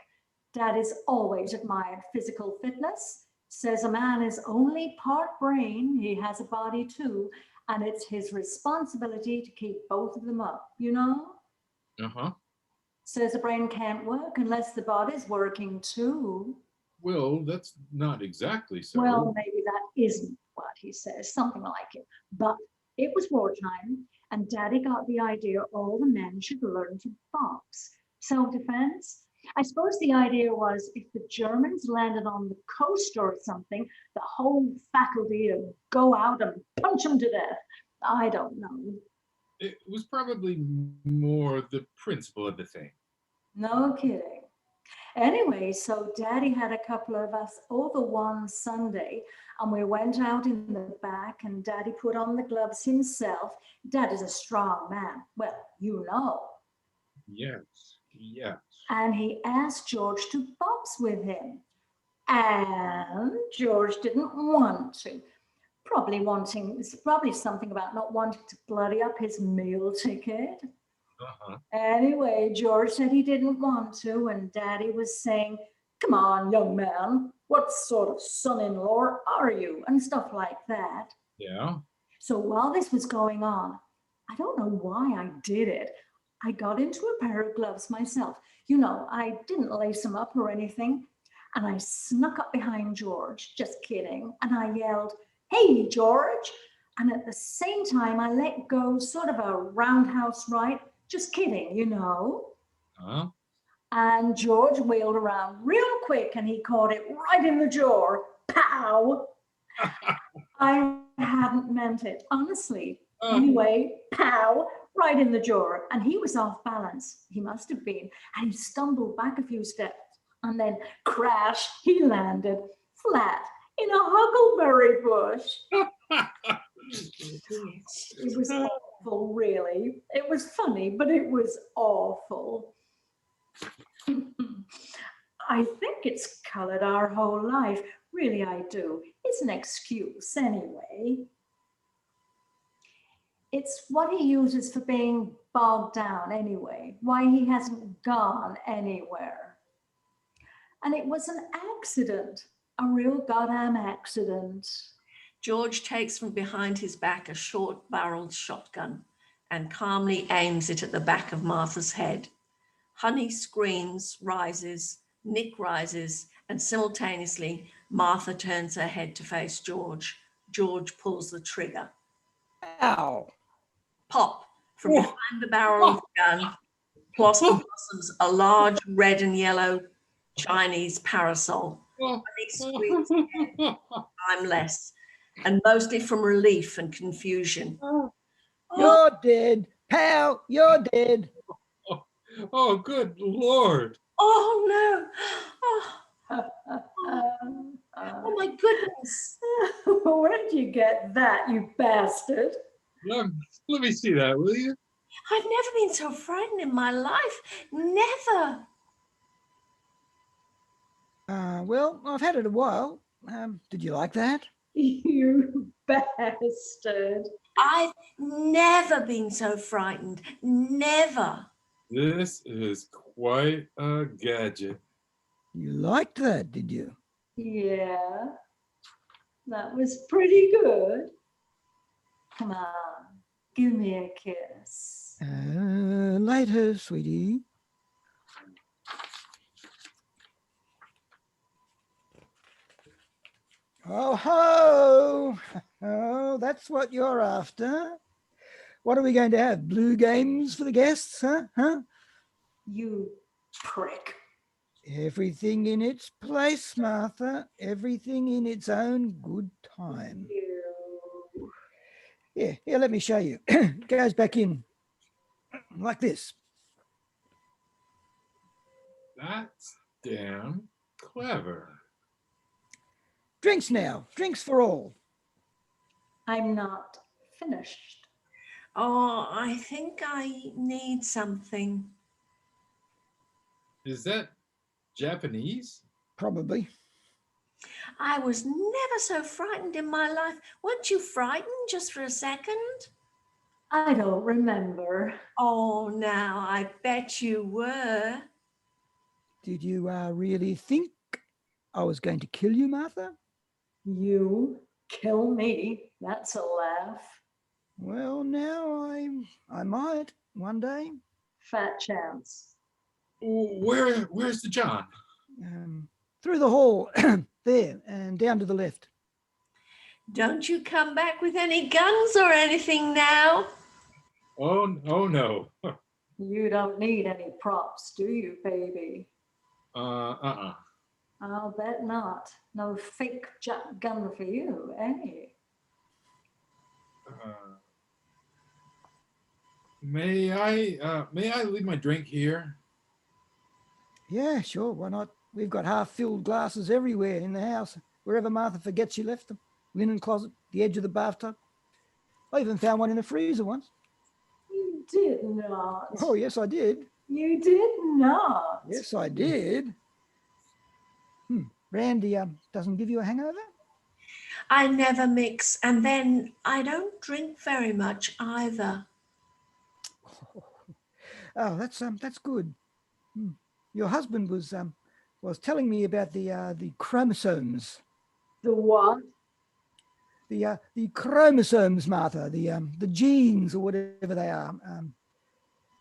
Daddy's always admired physical fitness. Says a man is only part brain, he has a body too, and it's his responsibility to keep both of them up, you know? Uh-huh. Says the brain can't work unless the body's working too. Well, that's not exactly so. Well, maybe that isn't what he says, something like it. But it was wartime, and Daddy got the idea all the men should learn to box. Self-defense. I suppose the idea was if the Germans landed on the coast or something, the whole faculty would go out and punch them to death. I don't know. It was probably more the principle of the thing. No kidding. Anyway, so Daddy had a couple of us over one Sunday, and we went out in the back, and Daddy put on the gloves himself. Daddy's a strong man. Well, you know. Yes, yes. And he asked George to box with him. And George didn't want to. It's probably something about not wanting to bloody up his meal ticket. Uh-huh. Anyway, George said he didn't want to, and Daddy was saying, "Come on, young man, what sort of son-in-law are you?" and stuff like that. Yeah. So while this was going on, I don't know why I did it. I got into a pair of gloves myself. You know, I didn't lace them up or anything. And I snuck up behind George, just kidding. And I yelled, "Hey, George." And at the same time, I let go sort of a roundhouse right, just kidding, you know. Huh? And George wheeled around real quick and he caught it right in the jaw. Pow! I hadn't meant it, honestly. Anyway, pow, right in the jaw. And he was off balance. He must have been. And he stumbled back a few steps. And then crash, he landed flat in a huckleberry bush. It was awful, really. It was funny, but it was awful. I think it's colored our whole life. Really, I do. It's an excuse anyway. It's what he uses for being bogged down anyway, why he hasn't gone anywhere. And it was an accident, a real goddamn accident. George takes from behind his back a short-barreled shotgun and calmly aims it at the back of Martha's head. Honey screams, rises, Nick rises, and simultaneously, Martha turns her head to face George. George pulls the trigger. Ow. Pop! From behind the barrel of the gun, blossoms a large red and yellow Chinese parasol. Honey screams again, I'm less. and mostly from relief and confusion. Oh, You're dead. Pal, you're dead. Oh, good Lord. Oh no! Oh my goodness! where did you get that, you bastard? Let me see that, will you? I've never been so frightened in my life. Never. Well, I've had it a while. Did you like that? You bastard. I've never been so frightened. Never. This is quite a gadget. You liked that, did you? Yeah, that was pretty good. Come on, give me a kiss. Later, sweetie. Oh ho! Oh, that's what you're after. What are we going to have? Blue games for the guests, huh? You prick. Everything in its place, Martha. Everything in its own good time. You. Here, let me show you. It goes back in like this. That's damn clever. Drinks now. Drinks for all. I'm not finished. Oh, I think I need something. Is that Japanese? Probably. I was never so frightened in my life. Weren't you frightened just for a second? I don't remember. Oh, now I bet you were. Did you really think I was going to kill you, Martha? You kill me. That's a laugh. Well, now I might one day. Fat chance. Where's the John? Through the hall, there, and down to the left. Don't you come back with any guns or anything now. Oh no. You don't need any props, do you, baby? Uh-uh. I'll bet not. No fake gun for you, eh? May I leave my drink here? Yeah, sure, why not? We've got half-filled glasses everywhere in the house. Wherever Martha forgets she left them. Linen closet, the edge of the bathtub. I even found one in the freezer once. You did not. Oh, yes, I did. You did not. Yes, I did. Brandy doesn't give you a hangover? I never mix, and then I don't drink very much either. Oh, that's good. Your husband was telling me about the chromosomes. The what? The chromosomes, Martha, the genes or whatever they are.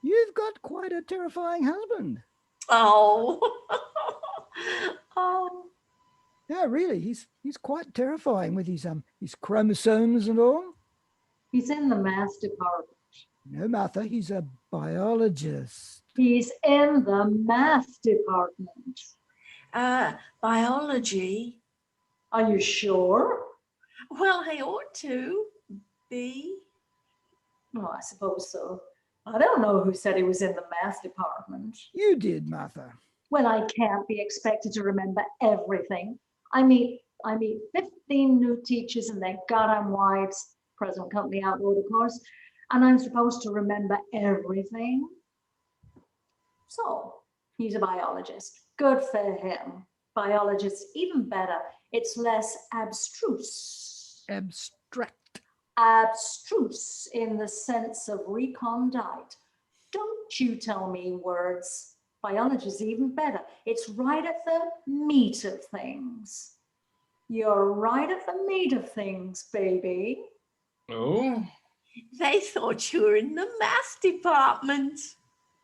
You've got quite a terrifying husband. Oh. Oh. Yeah, really, he's quite terrifying with his chromosomes and all. He's in the maths department. No, Martha, he's a biologist. He's in the math department. Biology. Are you sure? Well, I ought to be. Well, I suppose so. I don't know who said he was in the math department. You did, Martha. Well, I can't be expected to remember everything. I meet 15 new teachers and their goddamn wives, present company outboard, of course, and I'm supposed to remember everything. So he's a biologist. Good for him. Biologist, even better. It's less abstruse. Abstract. Abstruse in the sense of recondite. Don't you tell me words. Biology is even better. It's right at the meat of things. You're right at the meat of things, baby. Oh, They thought you were in the math department.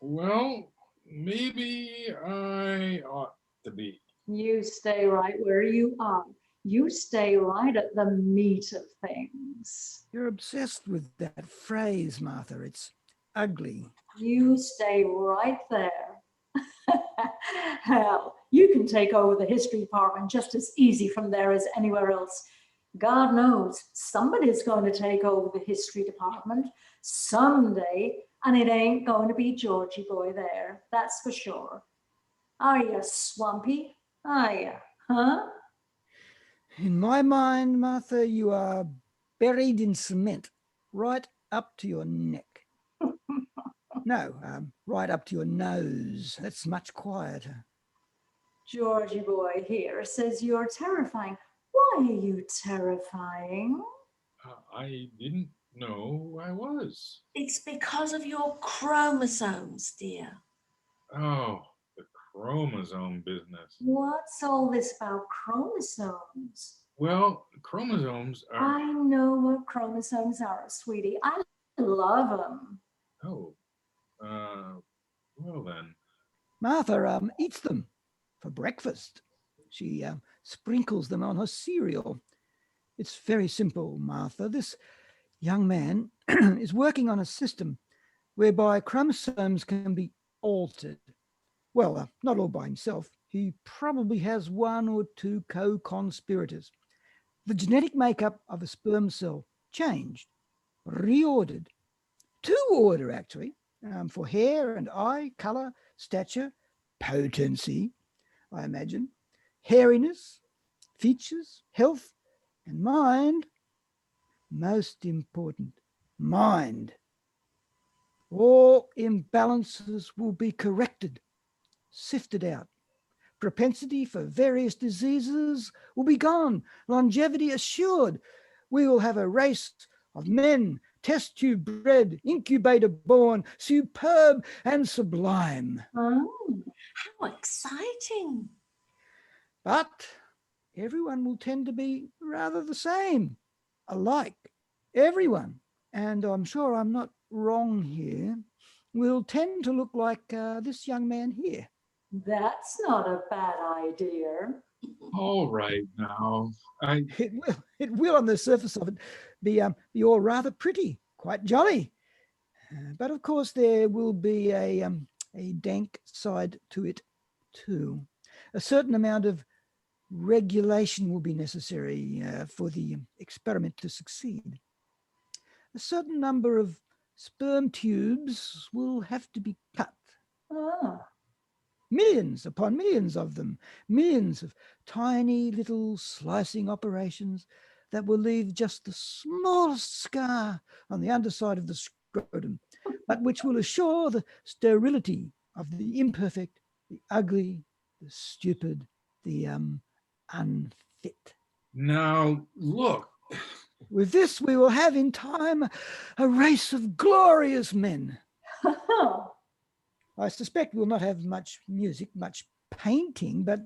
well, maybe I ought to be. You stay right where you are. You stay right at the meat of things. You're obsessed with that phrase, Martha. It's ugly. You stay right there. Hell, you can take over the history department just as easy from there as anywhere else. God knows somebody's going to take over the history department someday, and it ain't going to be Georgie boy there, that's for sure. Are you, Swampy? Are you? Huh? In my mind, Martha, you are buried in cement right up to your neck. No, right up to your nose. That's much quieter. Georgie boy here says you're terrifying. Why are you terrifying? I didn't know I was. It's because of your chromosomes, dear. Oh, the chromosome business. What's all this about chromosomes? Well, chromosomes are. I know what chromosomes are, sweetie. I love them. Oh, well then. Martha eats them for breakfast. She sprinkles them on her cereal. It's very simple, Martha. This young man is working on a system whereby chromosomes can be altered. Well, not all by himself. He probably has one or two co-conspirators. The genetic makeup of a sperm cell changed, reordered, to order actually, for hair and eye, color, stature, potency, I imagine, hairiness, features, health, and mind. Most important, mind. All imbalances will be corrected, sifted out. Propensity for various diseases will be gone. Longevity assured. We will have a race of men, test tube bred, incubator born, superb and sublime. Oh, How exciting. But everyone will tend to be rather the same, alike. Everyone, and I'm sure I'm not wrong here, will tend to look like this young man here. that's not a bad idea. All right now. It will on the surface of it be all rather pretty, quite jolly. But of course there will be a dank side to it too. A certain amount of regulation will be necessary for the experiment to succeed. A certain number of sperm tubes will have to be cut. Oh, Millions upon millions of them, millions of tiny little slicing operations that will leave just the smallest scar on the underside of the scrotum, but which will assure the sterility of the imperfect, the ugly, the stupid, the unfit. Now, look. With this, we will have in time a race of glorious men. I suspect we'll not have much music, much painting, but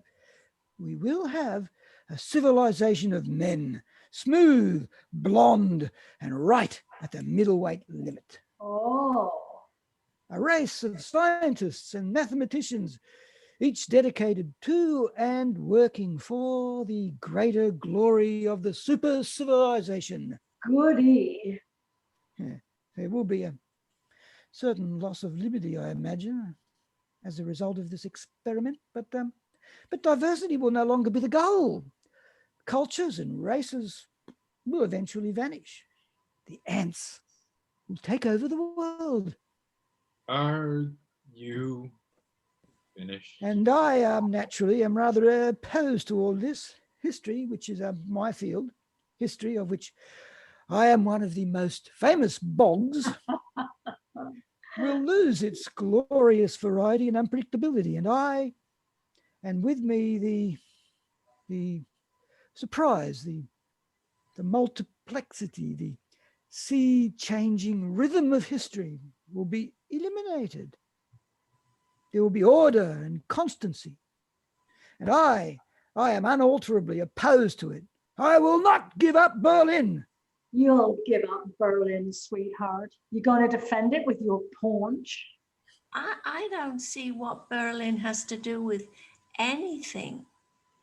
we will have a civilization of men, smooth, blonde, and right at the middleweight limit. oh. A race of scientists and mathematicians, each dedicated to and working for the greater glory of the super civilization. Goody. Yeah, there will be a certain loss of liberty, I imagine, as a result of this experiment, but diversity will no longer be the goal. Cultures and races will eventually vanish. The ants will take over the world. Are you finished? And I naturally am rather opposed to all this. History, which is my field, history of which I am one of the most famous bogs, will lose its glorious variety and unpredictability. And with me the surprise, the multiplexity, the sea-changing rhythm of history will be eliminated. There will be order and constancy. And I am unalterably opposed to it. I will not give up Berlin. You'll give up Berlin, sweetheart. You're going to defend it with your paunch? I don't see what Berlin has to do with anything.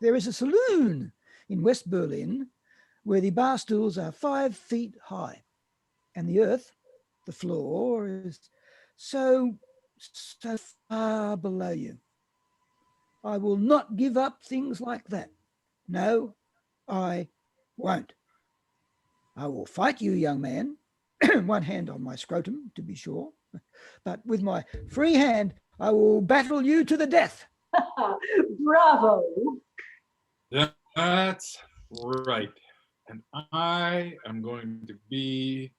There is a saloon in West Berlin where the bar stools are 5 feet high, and the earth, the floor, is so far below you. I will not give up things like that. No, I won't. I will fight you, young man. One hand on my scrotum, to be sure. But with my free hand, I will battle you to the death. Bravo. That's right. And I am going to be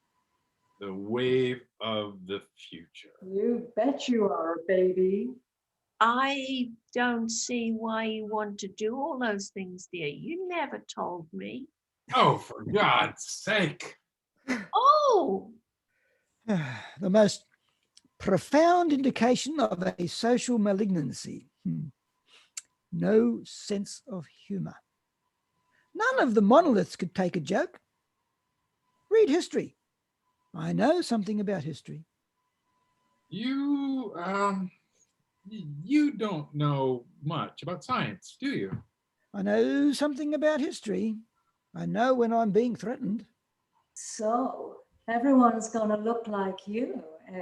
the wave of the future. You bet you are, baby. I don't see why you want to do all those things, dear. You never told me. Oh, for God's sake. Oh, The most profound indication of a social malignancy. No sense of humor. None of the monoliths could take a joke. Read history. I know something about history. You don't know much about science, do you? I know something about history. I know when I'm being threatened. So, everyone's gonna look like you, eh?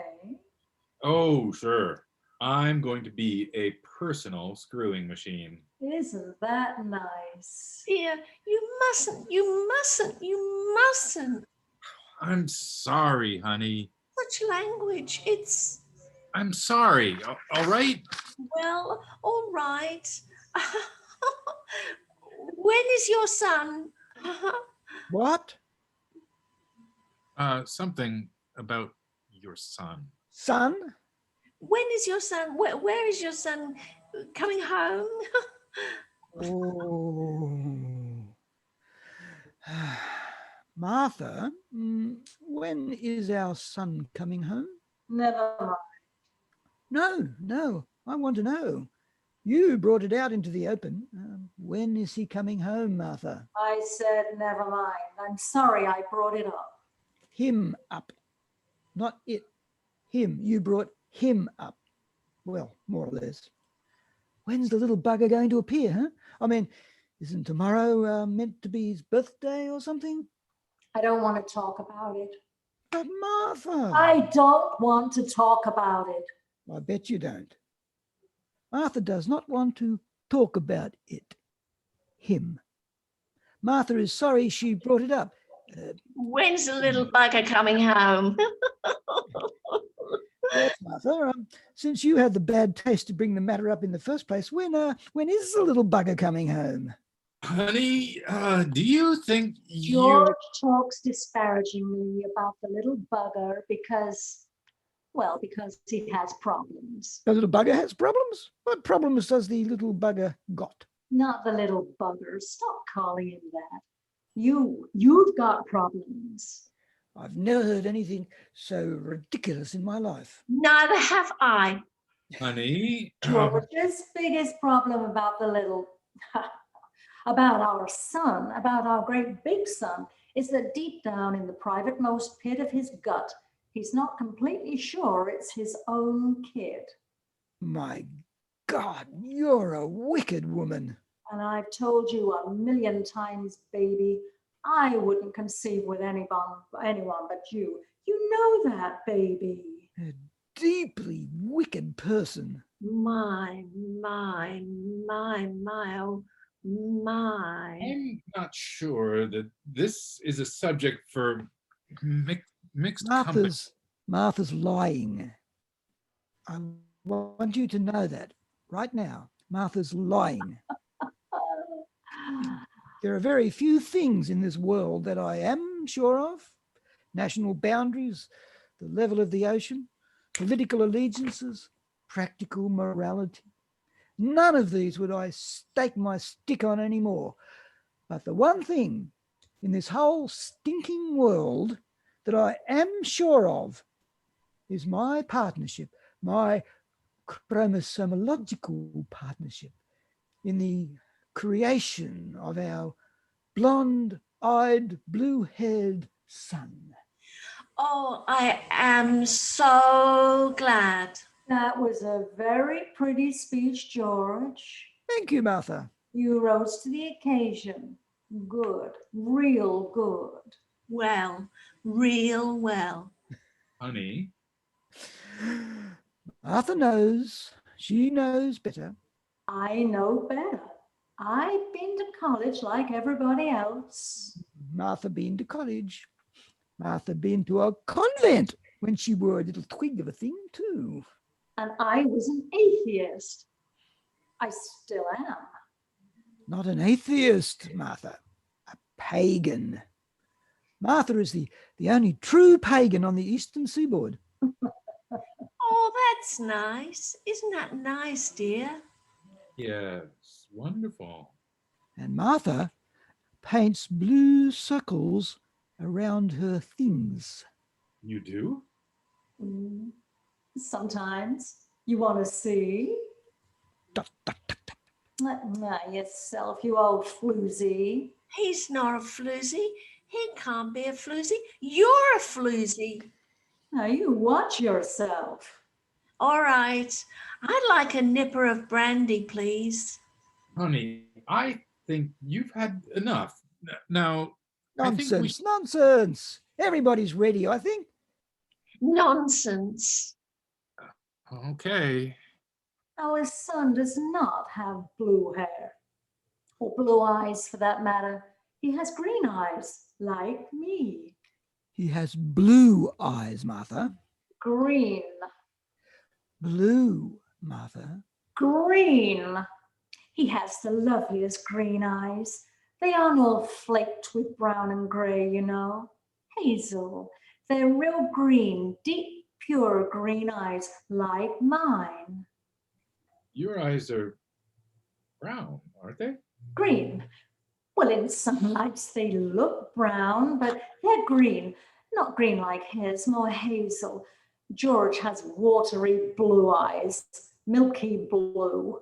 Oh, sure. I'm going to be a personal screwing machine. Isn't that nice? dear, you mustn't. I'm sorry, honey. Such language. I'm sorry. All right? Well, all right. When is your son? What? Something about your son. Son? When is your son? Where is your son coming home? Oh. Martha, when is our son coming home? Never mind. No, I want to know. You brought it out into the open. When is he coming home, Martha? I said never mind. I'm sorry I brought it up. Him up, not it. Him. You brought him up. Well, more or less. When's the little bugger going to appear, huh? I mean, isn't tomorrow meant to be his birthday or something? I don't want to talk about it. But Martha. I don't want to talk about it. I bet you don't. Martha does not want to talk about it. Him. Martha is sorry she brought it up. When's the little bugger coming home? Yes, Martha. Since you had the bad taste to bring the matter up in the first place, when is the little bugger coming home? Honey, do you think George talks disparagingly about the little bugger because he has problems. The little bugger has problems? What problems does the little bugger got? Not the little bugger. Stop calling him that. You've got problems. I've never heard anything so ridiculous in my life. Neither have I. honey? George's biggest problem about about our son, about our great big son, is that deep down in the private-most pit of his gut, he's not completely sure it's his own kid. My God, you're a wicked woman. And I've told you 1,000,000 times, baby, I wouldn't conceive with anyone but you. You know that, baby. A deeply wicked person. My, oh, my. I'm not sure that this is a subject for mixed company. Martha's lying. I want you to know that right now. Martha's lying. There are very few things in this world that I am sure of. National boundaries, the level of the ocean, political allegiances, practical morality. None of these would I stake my stick on anymore. But the one thing in this whole stinking world that I am sure of is my partnership, my chromosomological partnership in the creation of our blonde-eyed, blue-haired son. Oh, I am so glad. That was a very pretty speech, George. Thank you, Martha. You rose to the occasion. Good, real good. Well, real well. Honey, Martha knows. She knows better. I know better. I've been to college like everybody else. Martha been to college. Martha been to a convent when she were a little twig of a thing too. And I was an atheist. I still am. Not an atheist, Martha, a pagan. Martha is the only true pagan on the eastern seaboard. Oh, that's nice. Isn't that nice, dear? Yes, wonderful. And Martha paints blue circles around her things. You do? Mm, sometimes. You want to see? Dot, dot, dot, dot. Yourself, you old floozy. He's not a floozy. He can't be a floozy. You're a floozy. Now you watch yourself. All right. I'd like a nipper of brandy, please. Honey, I think you've had enough. Now, Nonsense, nonsense. Everybody's ready, I think. Nonsense. Okay. Our son does not have blue hair, or blue eyes for that matter. He has green eyes, like me. He has blue eyes, Martha. Green. Blue, Martha. Green. He has the loveliest green eyes. They aren't all flaked with brown and grey, you know. Hazel. They're real green, deep, pure green eyes, like mine. Your eyes are brown, aren't they? Green. Well, in some lights they look brown, but they're green. Not green like his, more hazel. George has watery blue eyes, milky blue.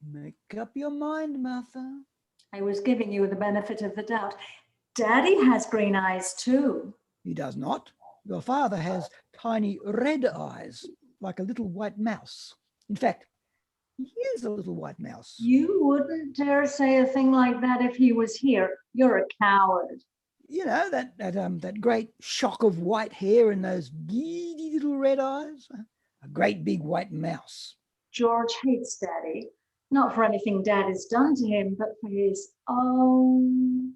Make up your mind, Martha. I was giving you the benefit of the doubt. Daddy has green eyes too. He does not. Your father has tiny red eyes, like a little white mouse. In fact, he is a little white mouse. You wouldn't dare say a thing like that if he was here. You're a coward. You know, that great shock of white hair and those giddy little red eyes. A great big white mouse. George hates Daddy. Not for anything Dad has done to him, but for his own...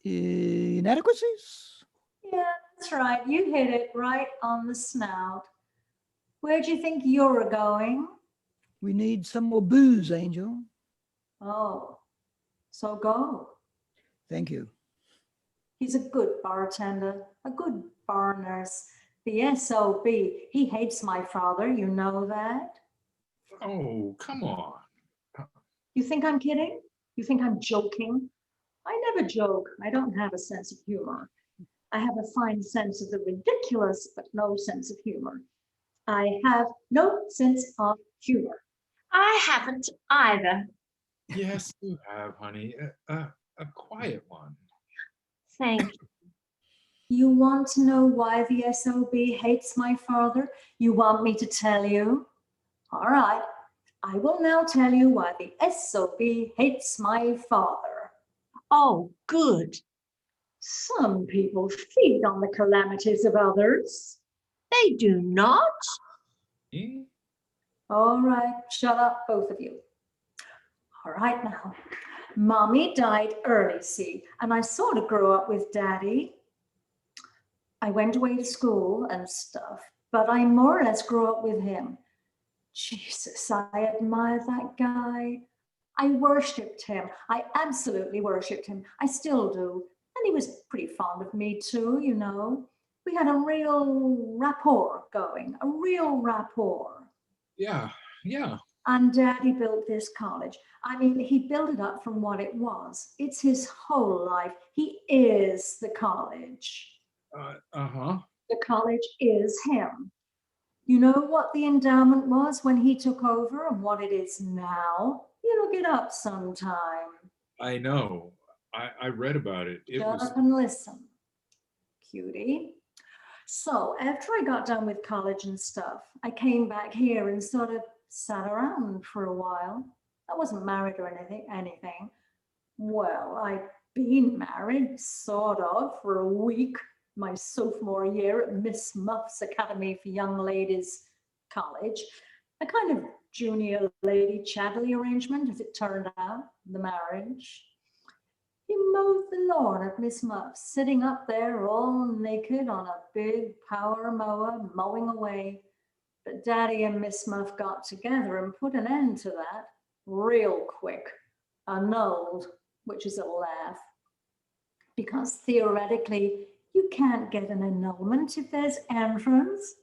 Inadequacies? Yeah, that's right. You hit it right on the snout. Where do you think you're going? We need some more booze, Angel. Oh, so go. Thank you. He's a good bartender, a good bar nurse. The SOB, he hates my father, you know that? Oh, come on. You think I'm kidding? You think I'm joking? I never joke. I don't have a sense of humor. I have a fine sense of the ridiculous, but no sense of humor. I have no sense of humor. I haven't either. Yes, you have, honey. A quiet one. Thank you. You want to know why the SOB hates my father? You want me to tell you? All right. I will now tell you why the SOB hates my father. Oh, good. Some people feed on the calamities of others. They do not. Eh? All right, shut up, both of you. All right now. Mommy died early, see, and I sort of grew up with Daddy. I went away to school and stuff, but I more or less grew up with him. Jesus, I admire that guy. I worshipped him. I absolutely worshipped him. I still do. And he was pretty fond of me too, you know. We had a real rapport going, a real rapport. Yeah. And Daddy built this college. I mean, he built it up from what it was. It's his whole life. He is the college. Uh-huh. The college is him. You know what the endowment was when he took over and what it is now? You look it up sometime. I know. I read about it. It Shut was up and listen, cutie. So after I got done with college and stuff, I came back here and sort of sat around for a while. I wasn't married or anything. Well, I'd been married, sort of, for a week, my sophomore year at Miss Muff's Academy for Young Ladies College. I kind of junior lady chatterley arrangement, as it turned out, the marriage. He mowed the lawn at Miss Muff's, sitting up there all naked on a big power mower, mowing away. But Daddy and Miss Muff got together and put an end to that real quick. Annulled, which is a laugh. Because theoretically, you can't get an annulment if there's entrance.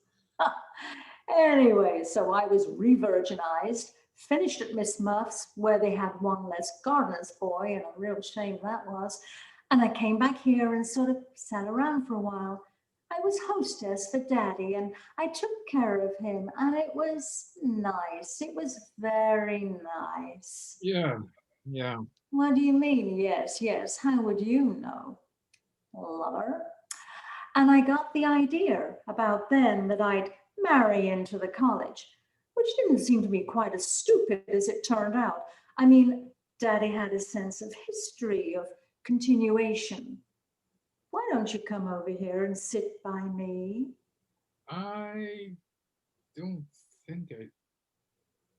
Anyway, so I was re-virginized, finished at Miss Muff's, where they had one less gardener's boy, and a real shame that was. And I came back here and sort of sat around for a while. I was hostess for Daddy, and I took care of him, and it was nice. It was very nice. Yeah. What do you mean, yes? How would you know? Lover. And I got the idea about then that I'd marry into the college, which didn't seem to me quite as stupid as it turned out. I mean, Daddy had a sense of history, of continuation. Why don't you come over here and sit by me? I don't think I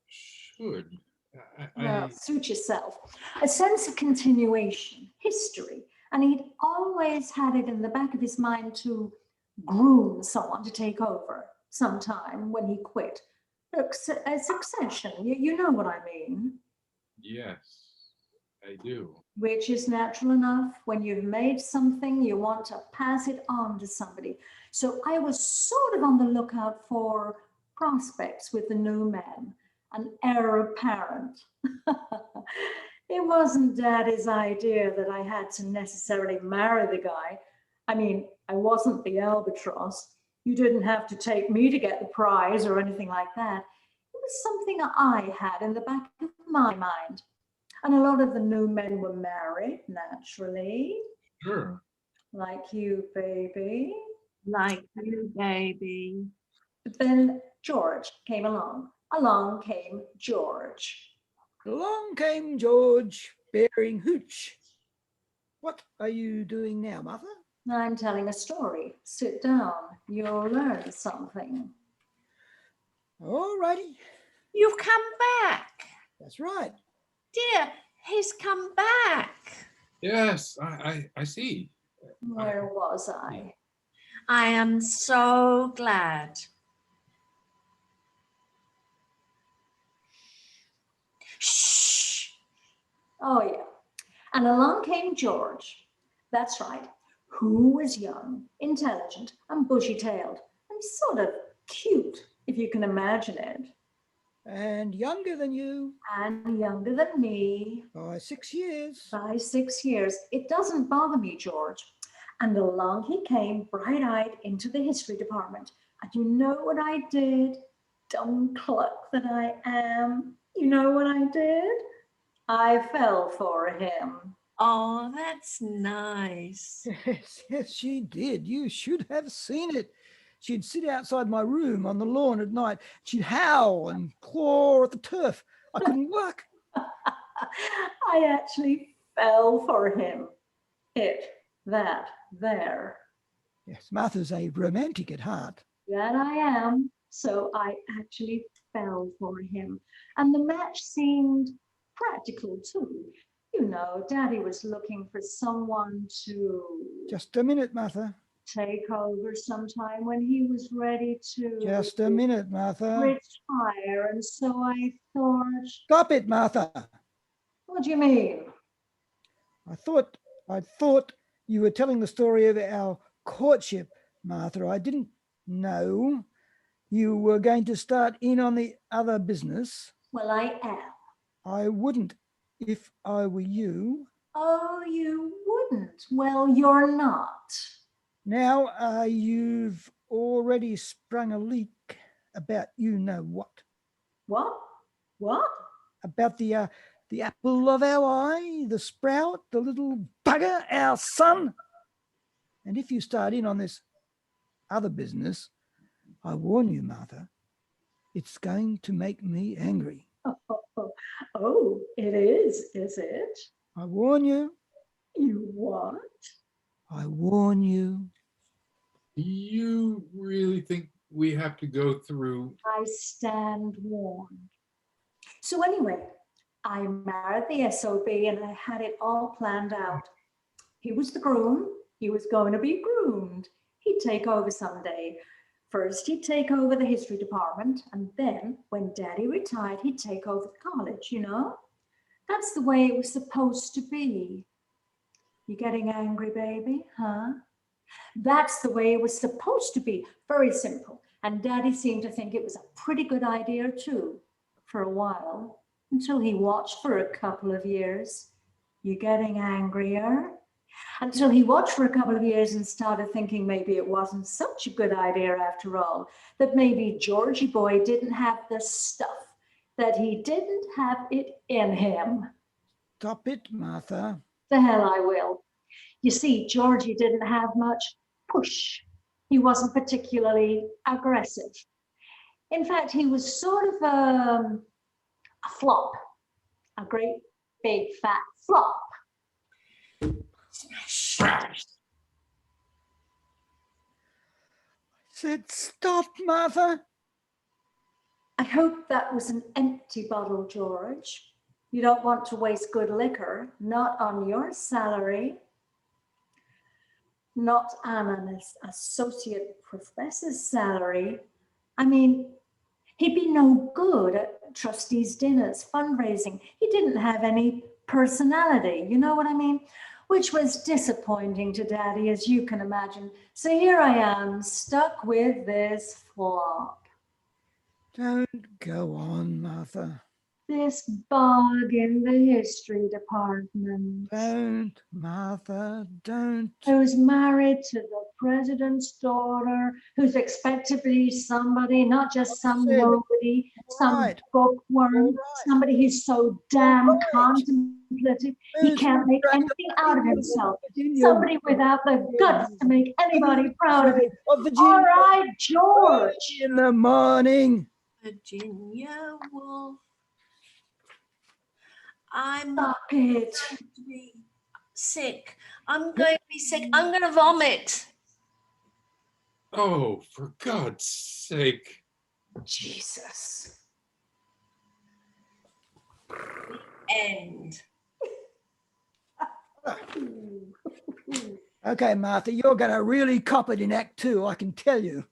should. Well, suit yourself. A sense of continuation, history. And he'd always had it in the back of his mind to groom someone to take over sometime when he quit. A succession, you know what I mean. Yes, I do. Which is natural enough. When you've made something, you want to pass it on to somebody. So I was sort of on the lookout for prospects with the new man, an heir apparent. It wasn't Daddy's idea that I had to necessarily marry the guy. I mean, I wasn't the albatross. You didn't have to take me to get the prize or anything like that. It was something I had in the back of my mind. And a lot of the new men were married, naturally. Sure. Like you, baby. Like you, baby. But then George came along. Along came George. Along came George, bearing hooch. What are you doing now, Mother? I'm telling a story. Sit down. You'll learn something. All righty. You've come back. That's right. Dear, he's come back. Yes, I see. Where was I? I am so glad. Shh. Oh, yeah. And along came George. That's right. Who was young, intelligent, and bushy-tailed, and sort of cute, if you can imagine it. And younger than you And younger than me. by 6 years. By 6 years. It doesn't bother me, George. And along he came, bright-eyed, into the history department. And you know what I did? Dumb cluck that I am. You know what I did? I fell for him. Oh, that's nice. Yes, she did. You should have seen it. She'd sit outside my room on the lawn at night. She'd howl and claw at the turf. I couldn't work. I actually fell for him. There. Yes, Martha's a romantic at heart. That I am. So I actually fell for him. And the match seemed practical too. You know, Daddy was looking for someone to Just a minute, Martha. take over sometime when he was ready to Just a minute, Martha. retire. And so I thought, Stop it, Martha. what do you mean? I thought you were telling the story of our courtship, Martha. I didn't know you were going to start in on the other business. Well, I am. I wouldn't if I were you. Oh, you wouldn't? Well, you're not. Now you've already sprung a leak about you know what. What? What? About the apple of our eye, the sprout, the little bugger, our son. And if you start in on this other business, I warn you, Martha, it's going to make me angry. Oh, it is it? I warn you. You what? I warn you. Do you really think we have to go through? I stand warned. So anyway, I married the SOB and I had it all planned out. He was the groom. He was going to be groomed. He'd take over someday. First, he'd take over the history department, and then when Daddy retired, he'd take over the college, you know? That's the way it was supposed to be. You getting angry, baby, huh? That's the way it was supposed to be. Very simple. And Daddy seemed to think it was a pretty good idea too, for a while, until he watched for a couple of years. You getting angrier? Until he watched for a couple of years and started thinking maybe it wasn't such a good idea after all, that maybe Georgie boy didn't have the stuff, that he didn't have it in him. Stop it, Martha. The hell I will. You see, Georgie didn't have much push. He wasn't particularly aggressive. In fact, he was sort of a flop, a great big fat flop. Smash. Said stop, Martha. I hope that was an empty bottle, George. You don't want to waste good liquor, not on your salary, not on an associate professor's salary. I mean, he'd be no good at trustees' dinners, fundraising. He didn't have any personality, you know what I mean? Which was disappointing to Daddy, as you can imagine. So here I am, stuck with this flop. Don't go on, Martha. This bug in the history department. Don't, Martha, don't. Who's married to the president's daughter, who's expected to be somebody, not just some Said, nobody, some right, bookworm, all right. somebody who's so damn right. contemplative, he Who's can't make Brenda anything out of Keith-Walker, himself. Virginia Somebody without the guts to make anybody proud of him. of Virginia All right, George. in the morning. Virginia Woolf. I'm Stop it. going to be sick. I'm going to be sick. I'm going to vomit. Oh, for God's sake. Jesus. End. Okay, Martha, you're going to really cop it in Act 2, I can tell you.